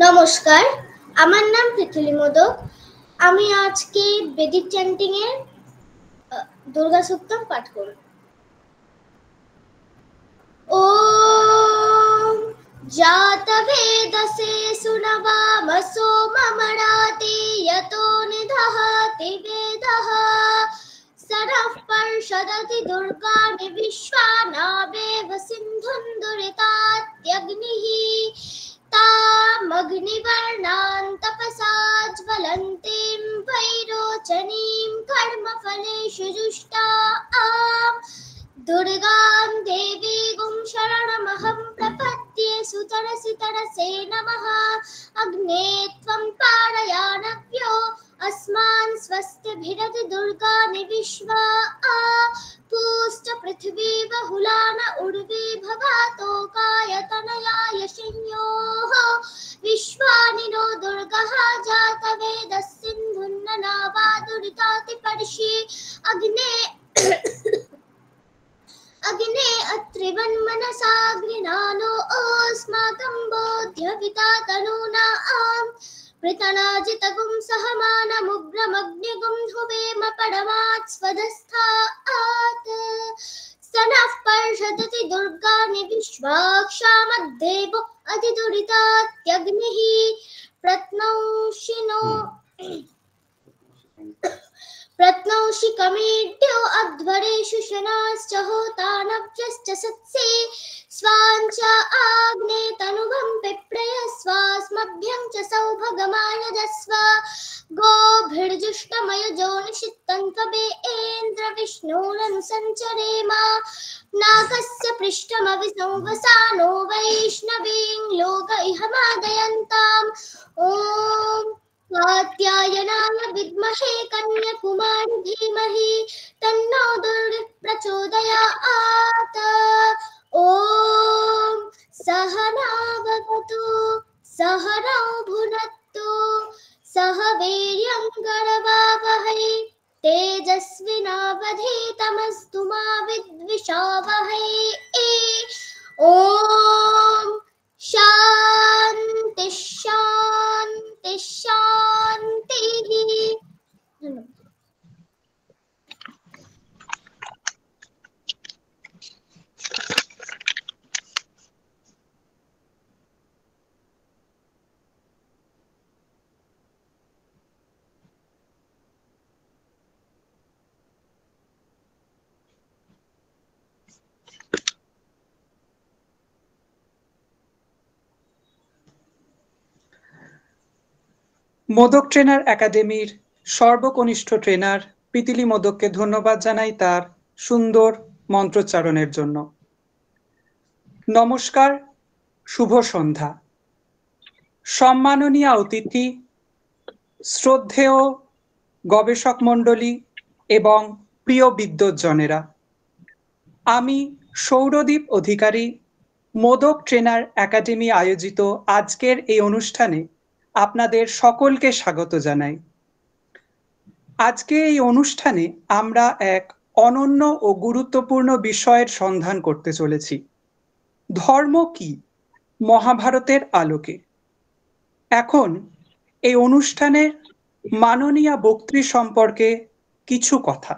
নমস্কার, আমার নাম পৃথিবী মোদক। আমি আজকে বেদিক চ্যান্টিং এর দুর্গা সপ্তম পাঠ করব। ওম জাতবেদসে সুনবামসো মমরাতে যতো নিদহতি বেদঃ সরঃ পর্ষদতি দুর্গাণি বিশ্বানাবেব সিন্ধুন্দুরিতাত্যগ্নিঃ तामग्निवर्णां तपसा ज्वलन्तीं वैरोचनीं कर्मफलेषु जुष्टां दुर्गां देवीं शरणमहं प्रपद्ये सुतरसि तरसे नमः। अग्ने त्वं पारयानव्यो अस्मान् स्वस्तिभिरति दुर्गाणि विश्वा पूष्ट पृथिवी बहुलान उर्वी भवातोकायतनयाय शन्योः विश्वानि नो दुर्गः जातवेदः सिन्धुन्ननावा दुरितातिपर्षि अग्ने अत्रिवन्मनसा गृणानो अस्माकं बोध्यविता तनूनाम् पृतनाजितगुं सहमानमुग्रमग्निगुं हुवेम परमात् स्वधस्थात् सनः पर्षदति दुर्गाणि विश्वाक्षामद्देवो अधिदुरितात्यग्निः प्रत्नौषि कमेड्यो अध्वरेषु शनाश्च होतानव्यश्च सत्से स्वाञ्च आग्ने तनुभं पिप्रयस्वास्मभ्यं च सौभगमायजस्व गोभिर्जुष्टमयजोनिषित्तङ्कवे इन्द्रविष्णुरनुसञ्चरेम नागस्य पृष्ठमविसंवसानो वैष्णवीं लोक इहमादयन्ताम् ॐ कात्यायनाय विद्महे कन्याकुमारी धीमहि तन्नो दुर्गा प्रचोदयात्। ॐ सहना भवतु सहनौ भुनक्तु सह वीर्यं करवावहै तेजस्विनावधीतमस्तु मा विद्विषावहै। ॐ शान्ति शान्ति शान्तिः। মোদক ট্রেনার একাডেমির সর্বকনিষ্ঠ ট্রেনার পিতিলি মোদককে ধন্যবাদ জানাই তার সুন্দর মন্ত্রোচ্চারণের জন্য। নমস্কার, শুভ সন্ধ্যা। সম্মাননীয় অতিথি, শ্রদ্ধেয় গবেষক মণ্ডলী এবং প্রিয় বিদ্বজ্জনেরা, আমি সৌরদীপ অধিকারী মোদক ট্রেনার একাডেমি আয়োজিত আজকের এই অনুষ্ঠানে আপনাদের সকলকে স্বাগত জানাই। আজকে এই অনুষ্ঠানে আমরা এক অনন্য ও গুরুত্বপূর্ণ বিষয়ের সন্ধান করতে চলেছি। ধর্ম কি মহাভারতের আলোকে। এখন এই অনুষ্ঠানের মাননীয় বক্তৃ সম্পর্কে কিছু কথা।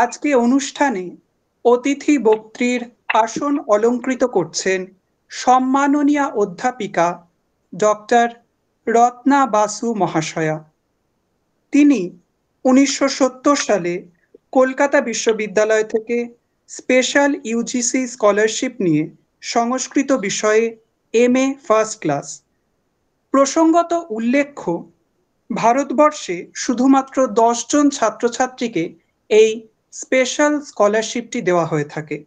আজকে অনুষ্ঠানে অতিথি বক্তৃর আসন অলঙ্কৃত করছেন সম্মাননীয় অধ্যাপিকা ডক্টর রত্না বাসু মহাশয়া। তিনি 1970 সালে কলকাতা বিশ্ববিদ্যালয় থেকে স্পেশাল ইউজিসি স্কলারশিপ নিয়ে সংস্কৃত বিষয়ে MA ফার্স্ট ক্লাস। প্রসঙ্গত উল্লেখ্য, ভারতবর্ষে শুধুমাত্র 10 জন ছাত্রছাত্রীকে এই স্পেশাল স্কলারশিপটি দেওয়া হয়ে থাকে।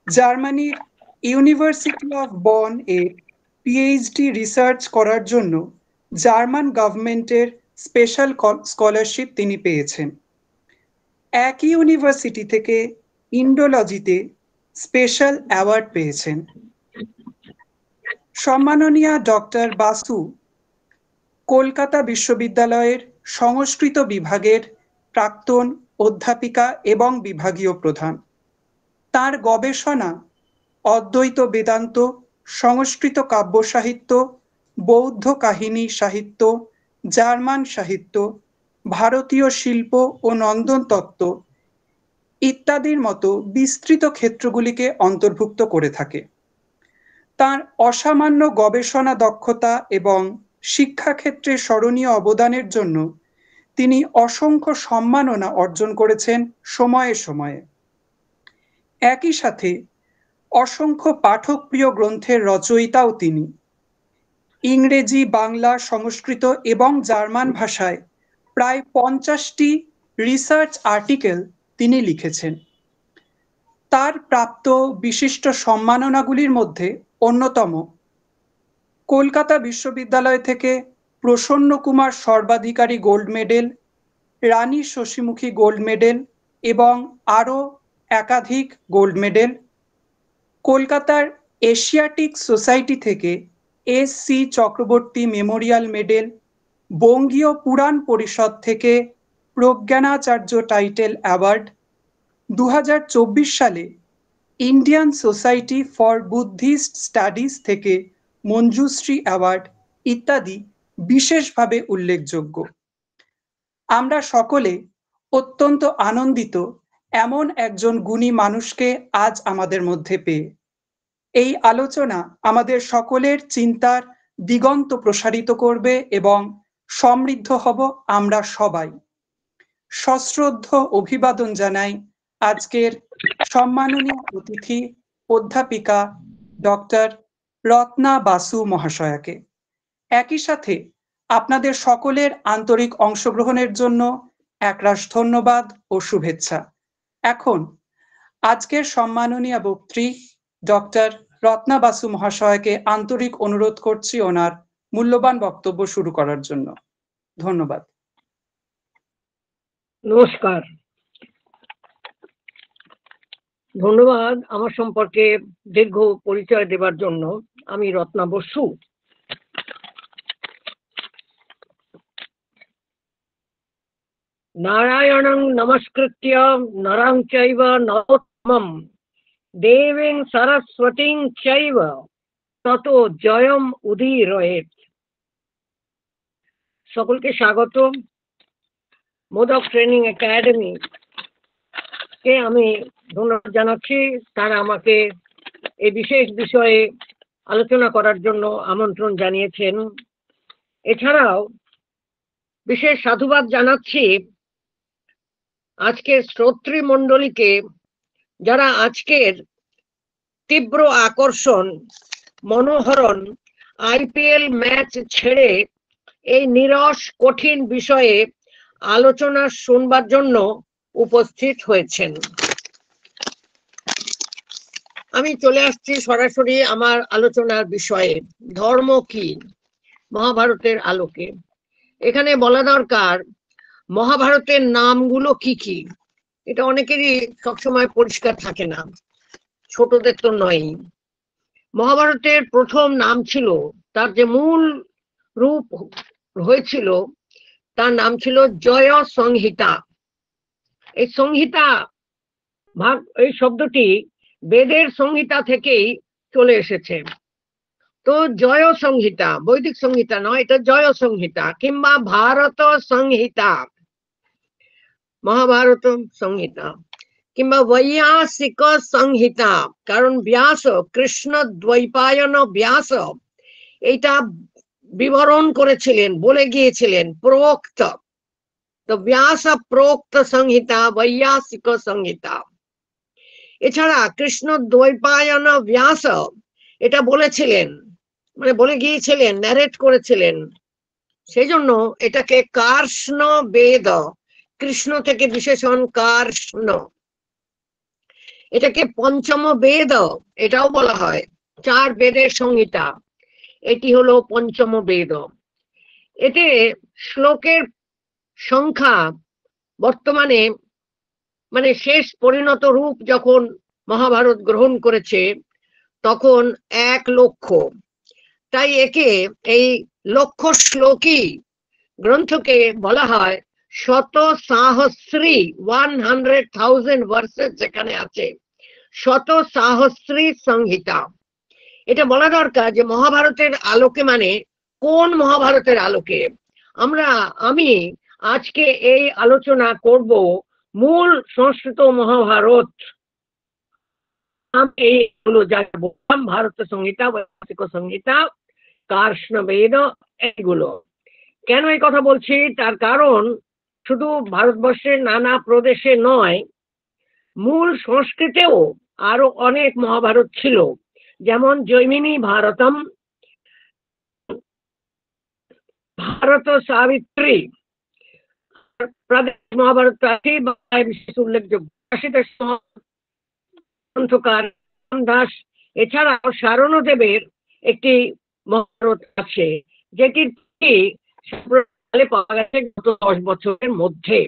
জার্মানির ইউনিভার্সিটি অফ বন এ PhD রিসার্চ করার জন্য জার্মান গভর্নমেন্টের স্পেশাল স্কলারশিপ তিনি পেয়েছেন। একই ইউনিভার্সিটি থেকে ইন্ডোলজিতে স্পেশাল অ্যাওয়ার্ড পেয়েছেন। সম্মাননীয় ডক্টর বাসু কলকাতা বিশ্ববিদ্যালয়ের সংস্কৃত বিভাগের প্রাক্তন অধ্যাপিকা এবং বিভাগীয় প্রধান। তার গবেষণা অদ্বৈত বেদান্ত, সংস্কৃত কাব্য সাহিত্য, বৌদ্ধ কাহিনী সাহিত্য, জার্মান সাহিত্য, ভারতীয় শিল্প ও নন্দন তত্ত্ব ইত্যাদির মতো বিস্তৃত ক্ষেত্রগুলিকে অন্তর্ভুক্ত করে থাকে। তার অসামান্য গবেষণা দক্ষতা এবং শিক্ষাক্ষেত্রে স্মরণীয় অবদানের জন্য তিনি অসংখ্য সম্মাননা অর্জন করেছেন সময়ে সময়ে। একই সাথে অসংখ্য পাঠকপ্রিয় গ্রন্থের রচয়িতাও তিনি। ইংরেজি, বাংলা, সংস্কৃত এবং জার্মান ভাষায় প্রায় 50টি রিসার্চ আর্টিকেল তিনি লিখেছেন। তার প্রাপ্ত বিশিষ্ট সম্মাননাগুলির মধ্যে অন্যতম কলকাতা বিশ্ববিদ্যালয় থেকে প্রসন্ন কুমার সর্বাধিকারী গোল্ড মেডেল, রানী শশীমুখী গোল্ড মেডেল এবং আরও একাধিক গোল্ড মেডেল, কলকাতার এশিয়াটিক সোসাইটি থেকে এস.সি. চক্রবর্তী মেমোরিয়াল মেডেল, বঙ্গীয় পুরাণ পরিষদ থেকে প্রজ্ঞানাচার্য টাইটেল অ্যাওয়ার্ড, 2024 সালে Indian society for Buddhist studies থেকে মঞ্জুশ্রী অ্যাওয়ার্ড ইত্যাদি বিশেষভাবে উল্লেখযোগ্য। আমরা সকলে অত্যন্ত আনন্দিত এমন একজন গুণী মানুষকে আজ আমাদের মধ্যে পেয়ে। এই আলোচনা আমাদের সকলের চিন্তার দিগন্ত প্রসারিত করবে এবং সমৃদ্ধ হব আমরা সবাই। সশ্রদ্ধ অভিবাদন জানাই আজকের সম্মাননীয় অতিথি অধ্যাপিকা ডক্টর রত্না বাসু মহাশয়াকে। একই সাথে আপনাদের সকলের আন্তরিক অংশগ্রহণের জন্য একরাশ ধন্যবাদ ও শুভেচ্ছা। এখন আজকের সম্মাননীয় বক্ত্রী ডক্টর রত্না বাসু মহাশয়কে আন্তরিক অনুরোধ করছি ওনার মূল্যবান বক্তব্য শুরু করার জন্য। ধন্যবাদ। নমস্কার, ধন্যবাদ আমার সম্পর্কে দীর্ঘ পরিচয় দেবার জন্য। আমি রত্না বসু। নারায়ণং নমস্কৃত্য নরং চৈব নরোত্তমং দেবীং সরস্বতীং চৈব ততো জয়ম উদীরয়েৎ। সকলকে স্বাগত। মোদক ট্রেনিং একাডেমি কে আমি ধন্যবাদ জানাচ্ছি, তারা আমাকে এই বিশেষ বিষয়ে আলোচনা করার জন্য আমন্ত্রণ জানিয়েছেন। এছাড়াও বিশেষ সাধুবাদ জানাচ্ছি আজকের শ্রোতৃ মণ্ডলীকে, যারা আজকের তীব্র আকর্ষণ মনোহরণ আইপিএল ম্যাচ ছেড়ে এই নিরস কঠিন বিষয়ে আলোচনা শুনবার জন্য উপস্থিত হয়েছেন। আমি চলে আসছি সরাসরি আমার আলোচনার বিষয়ে, ধর্ম কি মহাভারতের আলোকে। এখানে বলা দরকার মহাভারতের নামগুলো কি কি। এটা অনেকেরই সবসময় পরিষ্কার থাকে না, ছোটদের তো নয়। মহাভারতের প্রথম নাম ছিল, তার যে মূল রূপ হয়েছিল তার নাম ছিল জয় সংহিতা। এই সংহিতা ভাগ, এই শব্দটি বেদের সংহিতা থেকেই চলে এসেছে। তো জয় সংহিতা, বৈদিক সংহিতা নয়, এটা জয় সংহিতা কিংবা ভারত সংহিতা, মহাভারত সংহিতা কিংবা বৈয়াসিক সংহিতা। কারণ ব্যাস, কৃষ্ণ দ্বৈপায়ন ব্যাস এইটা বিবরণ করেছিলেন, বলে গিয়েছিলেন প্রোক্ত। তো ব্যাস প্রোক্ত সংহিতা, বৈয়াসিক সংহিতা। এছাড়া কৃষ্ণ দ্বৈপায়ন ব্যাস এটা বলেছিলেন, মানে বলে গিয়েছিলেন, ন্যারেট করেছিলেন, সেই জন্য এটাকে কার্ষ্ণ বেদ, কৃষ্ণ থেকে বিশেষণ কার্ষ্ণ। এটাকে পঞ্চম বেদ এটাও বলা হয়, 4 বেদের সংহিতা, এটি হলো পঞ্চম বেদ। এতে শ্লোকের সংখ্যা বর্তমানে, মানে শেষ পরিণত রূপ যখন মহাভারত গ্রহণ করেছে তখন 1 লক্ষ। তাই একে, এই লক্ষ শ্লোকী গ্রন্থকে বলা হয় শত সাহস্রী, 100,000 ভার্সেস যেখানে আছে, শত সাহস্রী সংহিতা। এটা বলা দরকার যে মহাভারতের আলোকে মানে কোন মহাভারতের আলোকে। আমি আজকে এই আলোচনা করব মূল সংস্কৃত মহাভারত। এই হলো যা বললাম, ভারত সংহিতা, বৈদিক সংহিতা, কার্ষ্ণবেদ, এগুলো। কেন এই কথা বলছি? তার কারণ শুধু ভারতবর্ষের নানা প্রদেশে নয়, মূল সংস্কৃতেও আরো অনেক মহাভারত ছিল, যেমন জৈমিনী ভারতম, ভারত সাবিত্রী, প্রাদেশ মহাভারত আছে, বিশেষ উল্লেখযোগ্য গ্রন্থকার দাস। এছাড়াও শারণদেবের একটি মহাভারত আছে, যেটি পাওয়া গেছে গত 10 বছরের মধ্যে।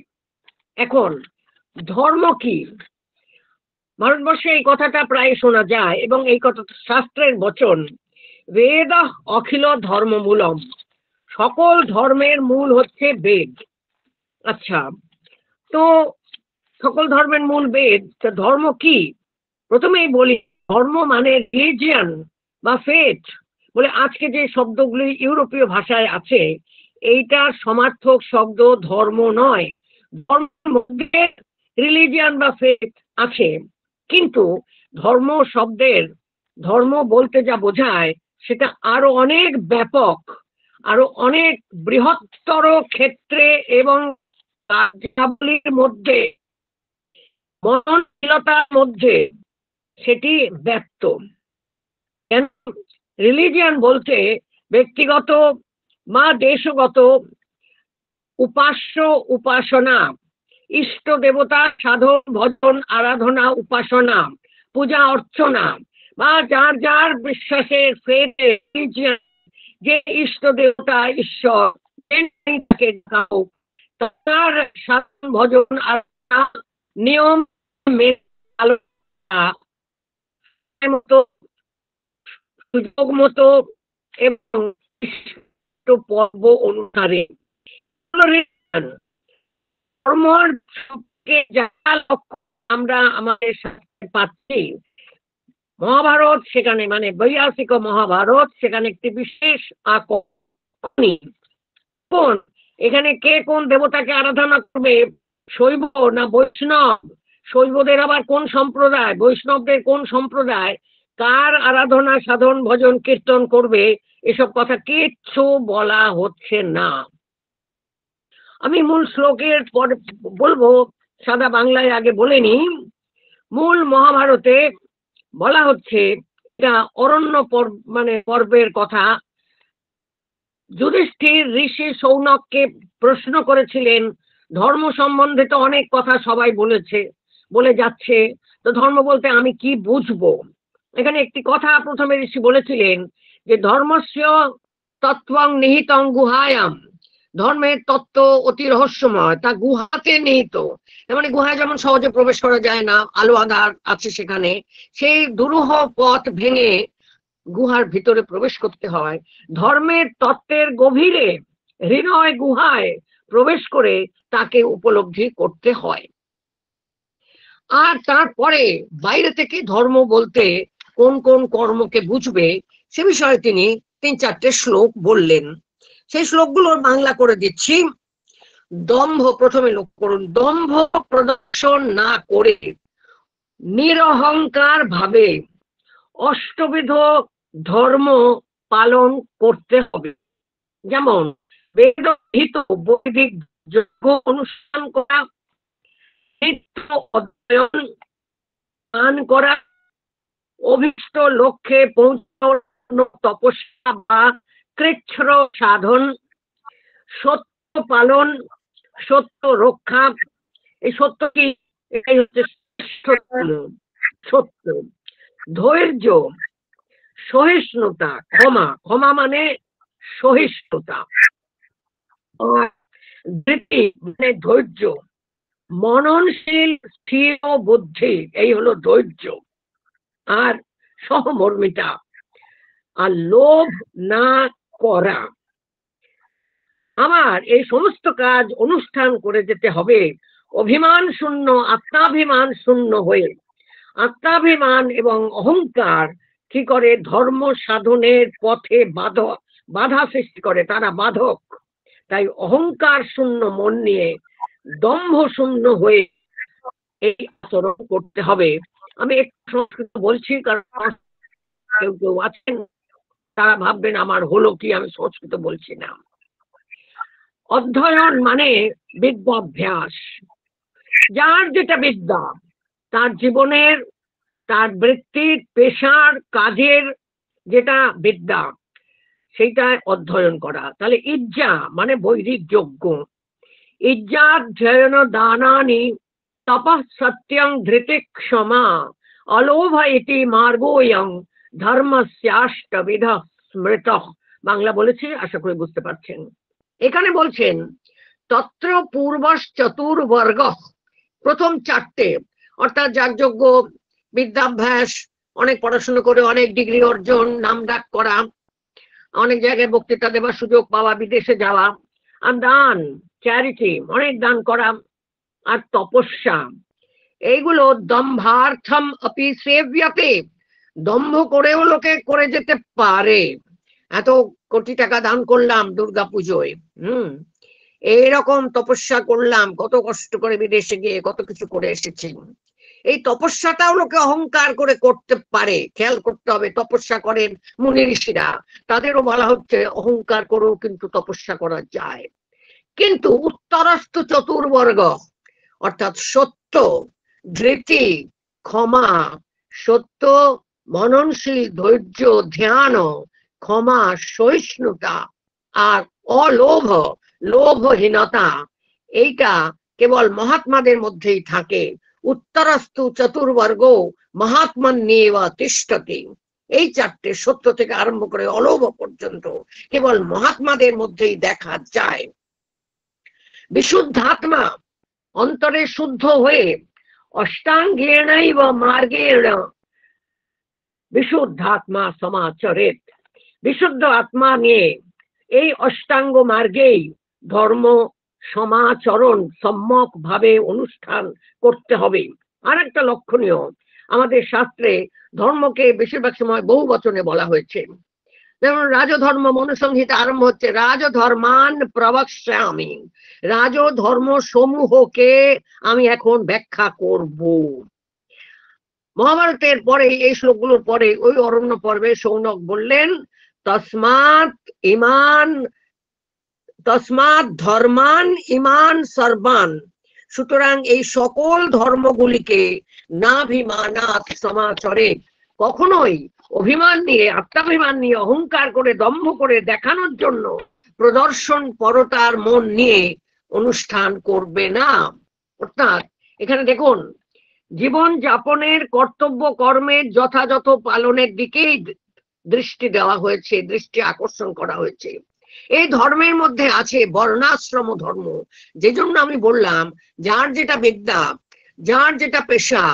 এখন ধর্ম কি? ভারতবর্ষে এই কথাটা প্রায় শোনা যায়, এবং এই কথা শাস্ত্রের বচন। বেদ অখিল ধর্ম মূলম, সকল ধর্মের মূল হচ্ছে বেদ। আচ্ছা, তো সকল ধর্মের মূল বেদ, তো ধর্ম কি? প্রথমেই বলি, ধর্ম মানে রিলিজিয়ান বা ফেথ বলে আজকে যে শব্দগুলি ইউরোপীয় ভাষায় আছে, এইটার সমার্থক শব্দ ধর্ম নয়। ধর্মের মধ্যে রিলিজিয়ান বা ফেথ আছে, কিন্তু ধর্ম শব্দের, ধর্ম বলতে যা বোঝায় সেটা আরো অনেক ব্যাপক, আরো অনেক বৃহত্তর ক্ষেত্রে এবং কার্যাবলীর মধ্যে, মননশীলতার মধ্যে সেটি ব্যক্ত। কেন? রিলিজিয়ান বলতে ব্যক্তিগত বা দেশগত উপাস্য উপাসনা, ইষ্ট দেবতা সাধন ভজন আরাধনা উপাসনা পূজা অর্চনা, বা যার যার বিশ্বাসের ফেথে রিলিজিয়ান যে ইষ্ট দেবতা ঈশ্বর তার সাধন ভজন আরাধনা নিয়ম মতো, সুযোগ মতো এবং পর্ব অনুসারে আমরা আমাদের সাথে পাচ্ছি। মহাভারত সেখানে, মানে বৈয়াসিক মহাভারত, সেখানে একটি বিশেষ আকর্ষণ। এখানে কে কোন দেবতাকে আরাধনা করবে, শৈব না বৈষ্ণব, শৈবদের আবার কোন সম্প্রদায়, বৈষ্ণবদের কোন সম্প্রদায়, কার আরাধনা সাধন ভজন কীর্তন করবে, এসব কথা কিচ্ছু বলা হচ্ছে না। আমি মূল শ্লোকের পরে বলবো, সাদা বাংলায় আগে বলে নি। মূল মহাভারতে বলা হচ্ছে, এটা অরণ্য পর্বের কথা। যুধিষ্ঠির ঋষি সৌনককে প্রশ্ন করেছিলেন, ধর্ম সম্বন্ধে তো অনেক কথা সবাই বলে যাচ্ছে, তো ধর্ম বলতে আমি কি বুঝবো? এখানে একটি কথা প্রথমে ঋষি বলেছিলেন যে ধর্মস্য তত্ত্বং নিহিতং গুহায়াম, ধর্মের তত্ত্ব অতি রহস্যময়, তা গুহাতে নিহিত। মানে গুহায় যেমন সহজে প্রবেশ করা যায় না, আলো আঁধার আছে সেখানে, সেই দুরূহ পথ ভেঙে গুহার ভিতরে প্রবেশ করতে হয়। ধর্মের তত্ত্বের গভীরে হৃদয় গুহায় প্রবেশ করে তাকে উপলব্ধি করতে হয়। আর তারপরে বাইরে থেকে ধর্ম বলতে কোন কোন কর্মকে বুঝবে সে বিষয়ে তিনি 3-4টে শ্লোক বললেন। সেই শ্লোকগুলোর বাংলা করে দিচ্ছি। দম্ভ, প্রথমে লক্ষ্য করুন, দম্ভ প্রদর্শন না করে নিরহংকার ভাবে অষ্টবিধ ধর্ম পালন করতে হবে। যেমন বেদহিত বৈদিক যজ্ঞ অনুষ্ঠান করা, নিত্য অধ্যয়ন, দান করা, অভীষ্ট লক্ষ্যে পৌঁছানোর তপস্যা বা কৃচ্ছ্র সাধন, সত্য পালন, সত্য রক্ষা। এই সত্য কি? এটাই হচ্ছে সত্য। ধৈর্য, সহিষ্ণুতা, ক্ষমা মানে সহিষ্ণুতা, ধৃতি মানে ধৈর্য, মননশীল স্থির বুদ্ধি, এই হলো ধৈর্য। আর সহমর্মিতা, আর লোভ না করা। আমার এই সমস্ত কাজ অনুষ্ঠান করে যেতে হবে অভিমান শূন্য, আত্মাভিমান শূন্য হয়ে। আত্মাভিমান এবং অহংকার কি করে? ধর্ম সাধনের পথে বাধা সৃষ্টি করে, তারা বাধক। তাই অহংকার শূন্য মন নিয়ে দম্ভ শূন্য হয়ে এই আচরণ করতে হবে। আমি একটু সংস্কৃত বলছি, কারণ কেউ কেউ আছেন তারা ভাববেন আমার হলো কি, আমি সংস্কৃত বলছি না। অধ্যয়ন মানে বিদ্যাভ্যাস। যার যেটা বিদ্যা, তার জীবনের, তার বৃত্তির, পেশার, কাজের যেটা বিদ্যা, সেইটা অধ্যয়ন করা। তাহলে ইজ্জা মানে বৈদিক যজ্ঞ। ইজ্জাধ্যয়ন দানানি তপঃ সত্যং ধৃতিঃ ক্ষমা অলোভ ইতি মার্গোয়ং ধর্মস্যাষ্টবিধ স্মৃতঃ। বাংলা বলেছি, আশা করি বুঝতে পারছেন। এখানে বলছেন তত্র পূর্বশ চতুর্বর্গ, প্রথম চারটে, অর্থাৎ যাগযজ্ঞ, বিদ্যাভ্যাস, অনেক পড়াশোনা করে অনেক ডিগ্রি অর্জন, নামডাক করা, অনেক জায়গায় বক্তৃতা দেওয়ার সুযোগ পাওয়া, বিদেশে যাওয়া, আর দান, চ্যারিটি, অনেক দান করা, আর তপস্যা, এইগুলো দম্ভার্থম অপি সেব্যতে, দম্ভ করেও লোকে করে যেতে পারে। এত কোটি টাকা দান করলাম দুর্গা পুজোয়, এইরকম তপস্যা করলাম, কত কষ্ট করে বিদেশে গিয়ে কত কিছু করে এসেছি, এই তপস্যাটাও লোকে অহংকার করে করতে পারে। খেয়াল করতে হবে, তপস্যা করেন মুনি ঋষিরা, তাদেরও বলা হচ্ছে অহংকার করেও কিন্তু তপস্যা করা যায়। কিন্তু উত্তরস্থ চতুর্বর্গ, অর্থাৎ সত্য, ধৃতি, ক্ষমা, সত্য, মননশীল, ধৈর্য, ধ্যান, ক্ষমা, সহিষ্ণুতা, আর অলোভ, লোভহীনতা, এইটা কেবল মহাত্মাদের মধ্যেই থাকে। উত্তরস্তু চতুর্বর্গ মহাত্মান্যেব তিষ্ঠতি। এই চারটে, সত্য থেকে আরম্ভ করে অলোভ পর্যন্ত, কেবল মহাত্মাদের মধ্যেই দেখা যায়। বিশুদ্ধাত্মা, অন্তরে শুদ্ধ হয়ে, অষ্টাঙ্গেণৈব মার্গেণ বিশুদ্ধাত্মা সমাচরেত, বিশুদ্ধ আত্মা নিয়ে এই অষ্টাঙ্গ মার্গেই ধর্ম সমাচরণ সম্যক ভাবে অনুষ্ঠান করতে হবে। আর একটা লক্ষণীয়, আমাদের শাস্ত্রে ধর্মকে বেশিরভাগ সময় বহু বচনে বলা হয়েছে। যেমন রাজধর্ম, মনুসংহিতা আরম্ভ হচ্ছে রাজধর্মান প্রবক্ষ্যামি, রাজধর্ম সমূহকে আমি এখন ব্যাখ্যা করব। মহাভারতের পরে, এই শ্লোকগুলোর পরে ওই অরণ্য পর্বে শৌনক বললেন তসমাৎ ধর্মান ইমান সর্বান, সুতরাং এই সকল ধর্মগুলিকে নাভিমানাৎ সমাচরে, কখনোই অভিমান নিয়ে, আত্মাভিমান নিয়ে, অহংকার করে, দম্ভ করে দেখানোর জন্য প্রদর্শন পরতার মন নিয়ে অনুষ্ঠান করবে না। অর্থাৎ এখানে দেখুন, জীবন যাপনের কর্তব্য কর্মের যথাযথ পালনের দিকেই দৃষ্টি দেওয়া হয়েছে, দৃষ্টি আকর্ষণ করা হয়েছে। এই ধর্মের মধ্যে আছে বর্ণাশ্রম ধর্ম। যে জন্য আমি বললাম, যার যেটা বিদ্যা, যার যেটা পেশা,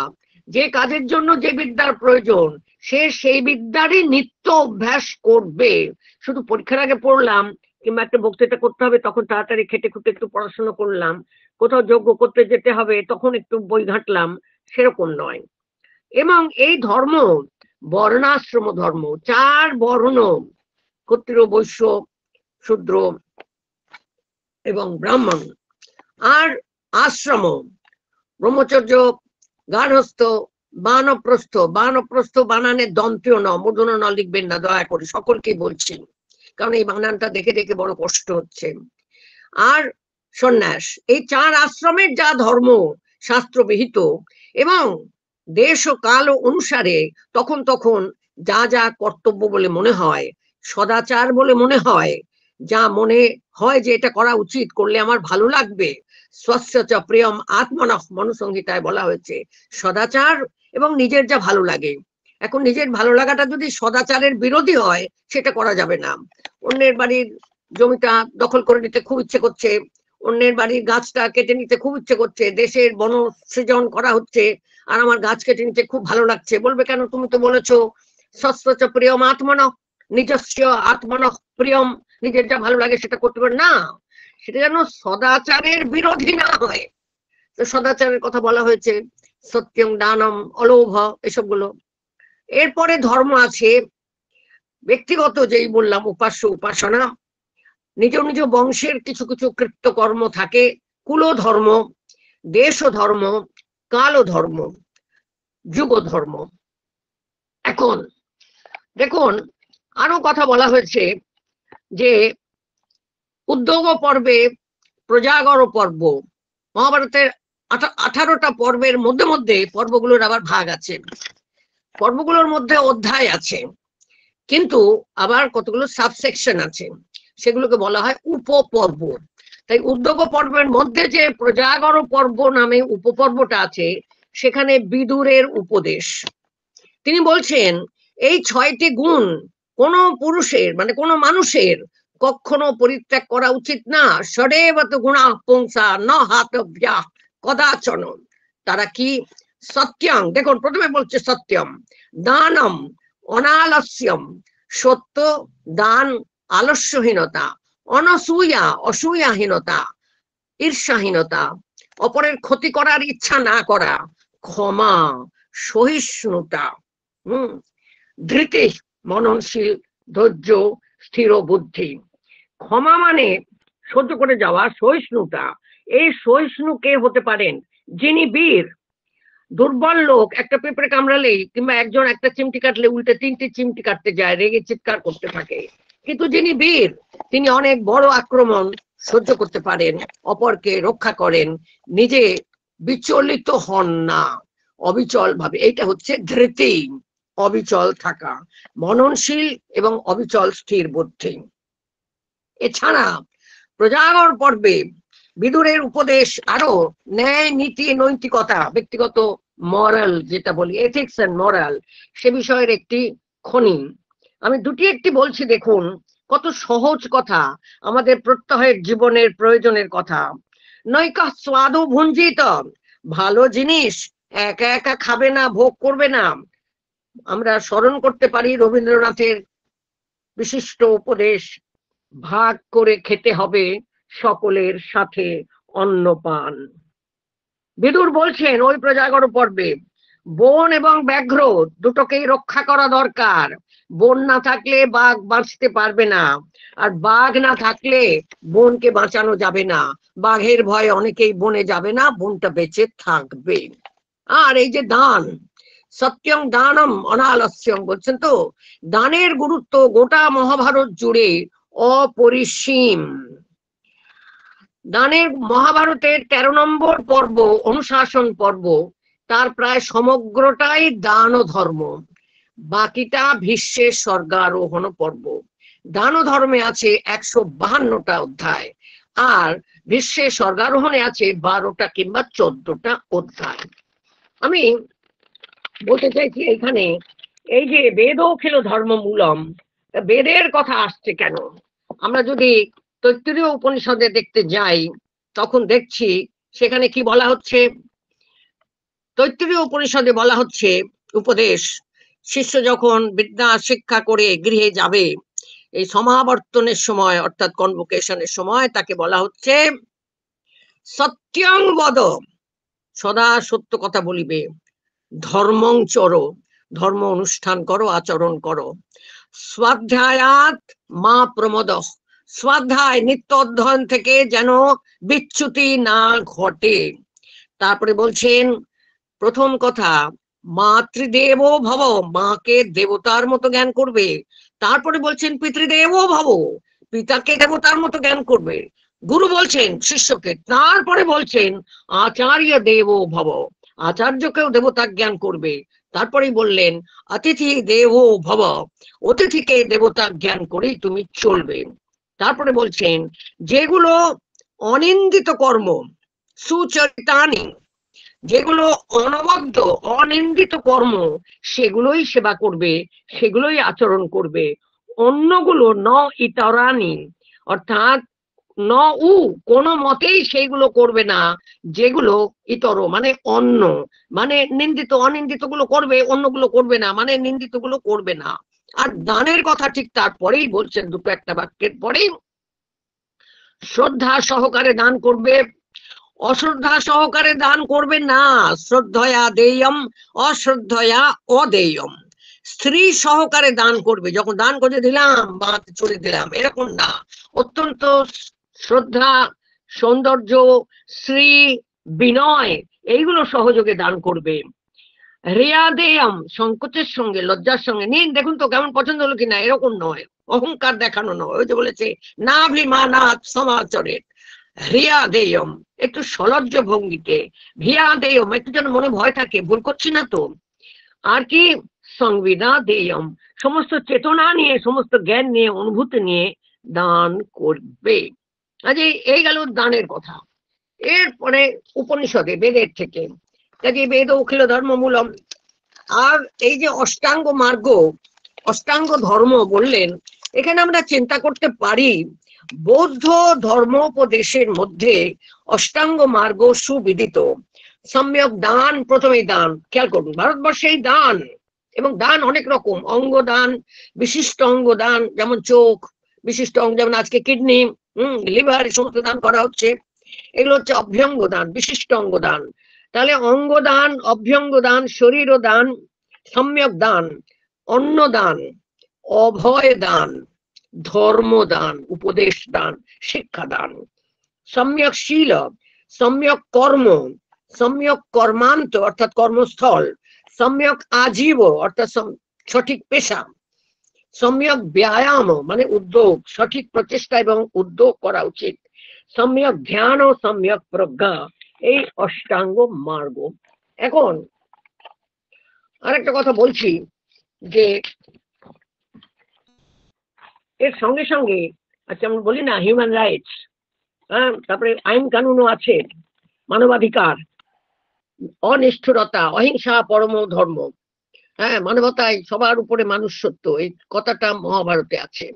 যে কাজের জন্য যে বিদ্যার প্রয়োজন, সে সেই বিদ্যারই নিত্য অভ্যাস করবে। শুধু পরীক্ষার আগে পড়লাম কিংবা একটা বক্তৃতা করতে হবে তখন তাড়াতাড়ি খেটে খুঁটে একটু পড়াশোনা করলাম, কোথাও যজ্ঞ করতে যেতে হবে তখন একটু বই ঘাঁটলাম, সেরকম নয়। এবং এই ধর্ম বর্ণাশ্রম ধর্ম, চার বর্ণ, ক্ষত্রিয়, বৈশ্য, শূদ্র এবং ব্রাহ্মণ। আর আশ্রম, ব্রহ্মচর্য, গার্হস্থ, বানপ্রস্থ। বানপ্রস্থ বানানে দন্তীয় ন, মূর্ধন্য ন লিখবেন না দয়া করে, সকলকেই বলছি, কারণ এই বানানটা দেখে দেখে বড় কষ্ট হচ্ছে। আর সন্ন্যাস, এই চার আশ্রমের যা ধর্ম শাস্ত্রবিহিত, এবং দেশ ও কাল অনুসারে তখন তখন যা যা কর্তব্য বলে মনে হয়, সদাচার বলে মনে হয়, যা মনে হয় যে এটা করা উচিত, করলে আমার ভালো লাগবে, স্বস্য চ প্রিয়ম আত্মনঃ, মনুসংহিতায় বলা হয়েছে সদাচার এবং নিজের যা ভালো লাগে। এখন নিজের ভালো লাগাটা যদি সদাচারের বিরোধী হয়, সেটা করা যাবে না। অন্যের বাড়ির জমিটা দখল করে নিতে খুব ইচ্ছে করছে, অন্যের বাড়ির গাছটা কেটে নিতে খুব ইচ্ছে করছে, দেশের বন সৃজন করা হচ্ছে আর আমার গাছ কেটে নিতে খুব ভালো লাগছে, বলবে কেন তুমি তো বলেছো স্বস্য চ প্রিয়ম আত্মনঃ, নিজস্ব আত্মনঃ প্রিয়ম, নিজের যা ভালো লাগে সেটা করতে পারে না, সেটা যেন সদাচারের বিরোধী না হয়। তো সদাচারের কথা বলা হয়েছে, সত্যং দানম, অলোভ, এসবগুলো। এরপরে ধর্ম আছে ব্যক্তিগত, যেই বললাম উপাস্য উপাসনা, নিজ নিজ বংশের কিছু কিছু কৃত্যকর্ম থাকে, কুল ধর্ম, দেশ ধর্ম, কাল ধর্ম, যুগ ধর্ম। এখন দেখুন আরো কথা বলা হয়েছে যে উদ্যোগ পর্বে প্রজাগর পর্ব, মহাভারতের 18টা পর্বের মধ্যে মধ্যে পর্বগুলোর আবার ভাগ আছে, পর্বগুলোর মধ্যে অধ্যায় আছে, কিন্তু আবার কতগুলো সাবসেকশন আছে, সেগুলোকে বলা হয় উপপর্ব। তাই উদ্যোগ পর্বের মধ্যে যে প্রজাগর পর্ব নামে উপপর্বটা আছে, সেখানে বিদুরের উপদেশ। তিনি বলছেন এই 6টি গুণ কোন পুরুষের মানে কোন মানুষের কখনো পরিত্যাগ করা উচিত না। সদেবত গুণা পুংসা ন হাতব্যা কদাচন। তারা কি? সত্যম, দেখুন প্রথমে বলছে সত্যম, দানম, অনালস্যম, সত্য, দান, আলস্যহীনতা, অনসূয়া, অসূয়াহীনতা, ঈর্ষাহীনতা, অপরের ক্ষতি করার ইচ্ছা না করা, ক্ষমা, সহিষ্ণুতা, ধৃতি, মননশীল, ধৈর্য, স্থির বুদ্ধি। ক্ষমা মানে সহ্য করে যাওয়া, সহিষ্ণুতা, এই সহিষ্ণু কে হতে পারেন? যিনি বীর। দুর্বল লোক একটা পেঁপড়ে কামড়ালেই কিংবা একজন একটা চিমটি কাটলে উল্টে 3টি চিমটি কাটতে যায়, রেগে চিৎকার করতে থাকে, কিন্তু যিনি বীর তিনি অনেক বড় আক্রমণ সহ্য করতে পারেন, অপরকে রক্ষা করেন, নিজে বিচলিত হন না, অবিচল ভাবে। এইটা হচ্ছে ধৃতি, অবিচল থাকা, মননশীল এবং অবিচল স্থির বুদ্ধি। এছাড়া প্রজাগর পর্বে বিদুরের উপদেশ আরো ন্যায়, নীতি, নৈতিকতা, ব্যক্তিগত মরাল যেটা বলি, এথিক্স এন্ড মরাল, সে বিষয়ের একটি খনি। আমি দুটি একটি বলছি, দেখুন কত সহজ কথা, আমাদের প্রত্যহের জীবনের প্রয়োজনের কথা। নৈকা স্বাদু ভুঞ্জিত, ভালো জিনিস একা একা খাবে না, ভোগ করবে না। আমরা স্মরণ করতে পারি রবীন্দ্রনাথের বিশিষ্ট উপদেশ, ভাগ করে খেতে হবে সকলের সাথে অন্নপান। বিদুর বলছেন ওই প্রজাগর পর্বে, বন এবং ব্যাঘ্র দুটোকেই রক্ষা করা দরকার। বন না থাকলে বাঘ বাঁচতে পারবে না, আর বাঘ না থাকলে বনকে বাঁচানো যাবে না। বাঘের ভয়ে অনেকেই বনে যাবে না, বনটা বেঁচে থাকবে। আর এই যে দান, সত্যং দানম অনালস্যং বলছেন, তো দানের গুরুত্ব গোটা মহাভারত জুড়ে অপরিসীম। দানের মহাভারতের 13 নম্বর পর্ব অনুশাসন পর্ব, তার প্রায় সমগ্রটাই দান ধর্ম, বাকিটা ভীষ্মের স্বর্গারোহণ পর্ব। দান ধর্মে আছে 152টা অধ্যায়, আর ভীষ্মের স্বর্গারোহণে আছে 12টা কিংবা 14টা অধ্যায়। আমি বলতে চাইছি এখানে এই যে বেদ খিল ধর্ম মূলম, বেদের কথা আসছে কেন? আমরা যদি তৈত্তিরীয় উপনিষদে দেখতে যাই তখন দেখছি সেখানে কি বলা হচ্ছে। তৈত্তিরীয় উপনিষদে বলা হচ্ছে উপদেশ, শিষ্য যখন বিদ্যা শিক্ষা করে গৃহে যাবে, এই সমাবর্তনের সময় অর্থাৎ কনভোকেশনের সময় তাকে বলা হচ্ছে সত্যং বদ, সদা সত্য কথা বলিবে, ধর্মং চর, ধর্ম অনুষ্ঠান করো, আচরণ করো, স্বাধ্যায়াত মা প্রমদ, স্বাধ্যায় নিত্য অধ্যয়ন থেকে যেন বিচ্যুতি না ঘটে। তারপরে বলছেন প্রথম কথা, মাতৃদেব ভব, মাকে দেবতার মতো জ্ঞান করবে। তারপরে বলছেন পিতৃদেব ভব, পিতাকে দেবতার মতো জ্ঞান করবে। গুরু বলছেন শিষ্যকে, তারপরে বলছেন আচার্য দেব ভব, আচার্যকেও দেবতা জ্ঞান করবে। তারপরেই বললেন অতিথি দেব ভব, অতিথিকে দেবতা জ্ঞান করেই তুমি চলবে। তারপরে বলছেন যেগুলো অনিন্দিত কর্ম, সুচরিতানি, যেগুলো অনবদ্য অনিন্দিত কর্ম, সেগুলোই সেবা করবে, সেগুলোই আচরণ করবে। অন্যগুলো ন ইতরানি, অর্থাৎ ন উ, কোনো মতেই সেইগুলো করবে না যেগুলো ইতর মানে অন্য, মানে নিন্দিত, অনিন্দিত গুলো করবে, অন্যগুলো করবে না, মানে নিন্দিত গুলো করবে না। আর দানের কথা ঠিক তারপরেই বলছেন, দুটো একটা বাক্যের পরেই, শ্রদ্ধা সহকারে দান করবে, অশ্রদ্ধা সহকারে দান করবে না। শ্রদ্ধয়া দেয়ম, অশ্রদ্ধয়া অদেয়ম। স্ত্রী সহকারে দান করবে, যখন দান করে দিলাম বা চলে দিলাম এরকম না, অত্যন্ত শ্রদ্ধা, সৌন্দর্য, শ্রী, বিনয় এইগুলো সহযোগে দান করবে। রিয়াদেয়ম, সংকোচের সঙ্গে, লজ্জার সঙ্গে, নিন দেখুন তো কেমন পছন্দ হলো কিনা, এরকম নয়, অহংকার দেখানো নয়। ওই যে বলেছে নাভিমানাৎ সমাচরেৎ, হ্রিয়াদেয়ম একটু সলজ্জ ভঙ্গিতে, ভিয়াদেয়ম একটু যেন মনে ভয় থাকে, ভুল করছি না তো। আর কি সংবিদা দেয়ম, সমস্ত চেতনা নিয়ে, সমস্ত জ্ঞান নিয়ে, অনুভূতি নিয়ে দান করবে। আজ এই গেল দানের কথা। এরপরে উপনিষদে, বেদের থেকে, কাজে বেদ অখিল ধর্ম মূলম। আর এই যে অষ্টাঙ্গ মার্গ, অষ্টাঙ্গ ধর্ম বললেন, এখানে আমরা চিন্তা করতে পারি বৌদ্ধ ধর্মোপদেশের মধ্যে অষ্টাঙ্গ মার্গ সুবিদিত। সম্যক দান, প্রথমেই দান, খেয়াল করুন ভারতবর্ষেই দান, এবং দান অনেক রকম, অঙ্গদান, বিশিষ্ট অঙ্গদান, যেমন চোখ, বিশিষ্ট অঙ্গ যেমন আজকে কিডনি, লিভার, সমস্ত দান করা হচ্ছে, এগুলো হচ্ছে অভ্যঙ্গ দান, বিশিষ্ট অঙ্গদান। তাহলে অঙ্গদান, অভ্যঙ্গ দান, শরীর দান, সম্যক দান, অন্নদান, অভয় দান, ধর্মদান, উপদেশ দান, শিক্ষা দান, সম্যক শীল, সম্যক কর্ম, সম্যক কর্মান্ত অর্থাৎ কর্মস্থল, সম্যক আজীব অর্থাৎ সঠিক পেশা, সম্যক ব্যায়াম মানে উদ্যোগ, সঠিক প্রচেষ্টা এবং উদ্যোগ করা উচিত, সম্যক ধ্যান ও সম্যক প্রজ্ঞা, এই অষ্টাঙ্গ মার্গ। এখন আরেকটা কথা বলছি যে এর সঙ্গে সঙ্গে, আচ্ছা আমরা বলি না হিউম্যান রাইটস, হ্যাঁ, তারপরে আইন কানুনও আছে, মানবাধিকার, অনিষ্ঠুরতা, অহিংসা পরম ধর্ম, হ্যাঁ, মানবতায় সবার উপরে মানুষ সত্য, এই কথাটা মহাভারতে আছে।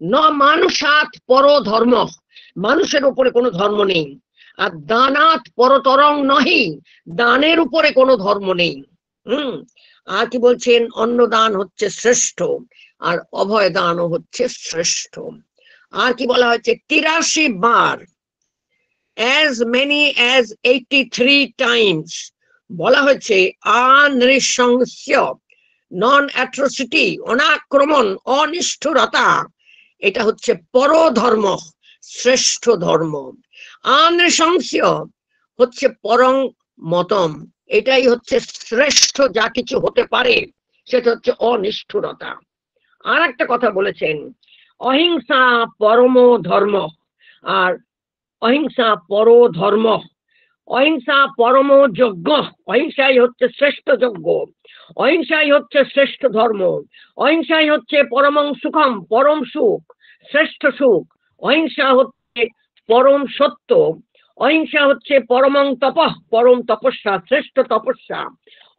ন মানুষাত পর ধর্ম, মানুষের উপরে কোনো ধর্ম নেই। আর দানাত পরতরং নহি, দানের উপরে কোনো ধর্ম নেই। আর কি বলছেন, অন্নদান হচ্ছে শ্রেষ্ঠ, আর অভয় দানও হচ্ছে শ্রেষ্ঠ। আর কি বলা হয়েছে, 83 বার, as many as 83 times বলা হয়েছে অনৃশংস্য, নন অ্যাট্রোসিটি, অনাক্রমণ, অনিষ্ঠুরতা, এটা হচ্ছে পরধর্ম, শ্রেষ্ঠ ধর্ম। অনৃশংস্য হচ্ছে পরং মতম, এটাই হচ্ছে শ্রেষ্ঠ যা কিছু হতে পারে, সেটা হচ্ছে অনিষ্ঠুরতা। আর একটা কথা বলেছেন, অহিংসা পরম ধর্ম, আর অহিংসা পর ধর্ম, অহিংসা পরম যজ্ঞ, অহিংসাই হচ্ছে শ্রেষ্ঠ যজ্ঞ, অহিংসাই হচ্ছে শ্রেষ্ঠ ধর্ম, অহিংসাই হচ্ছে পরমং সুখম, পরম সুখ, শ্রেষ্ঠ সুখ, অহিংসা হচ্ছে পরম সত্য, অহিংসা হচ্ছে পরমং তপঃ, পরম তপস্যা, শ্রেষ্ঠ তপস্যা,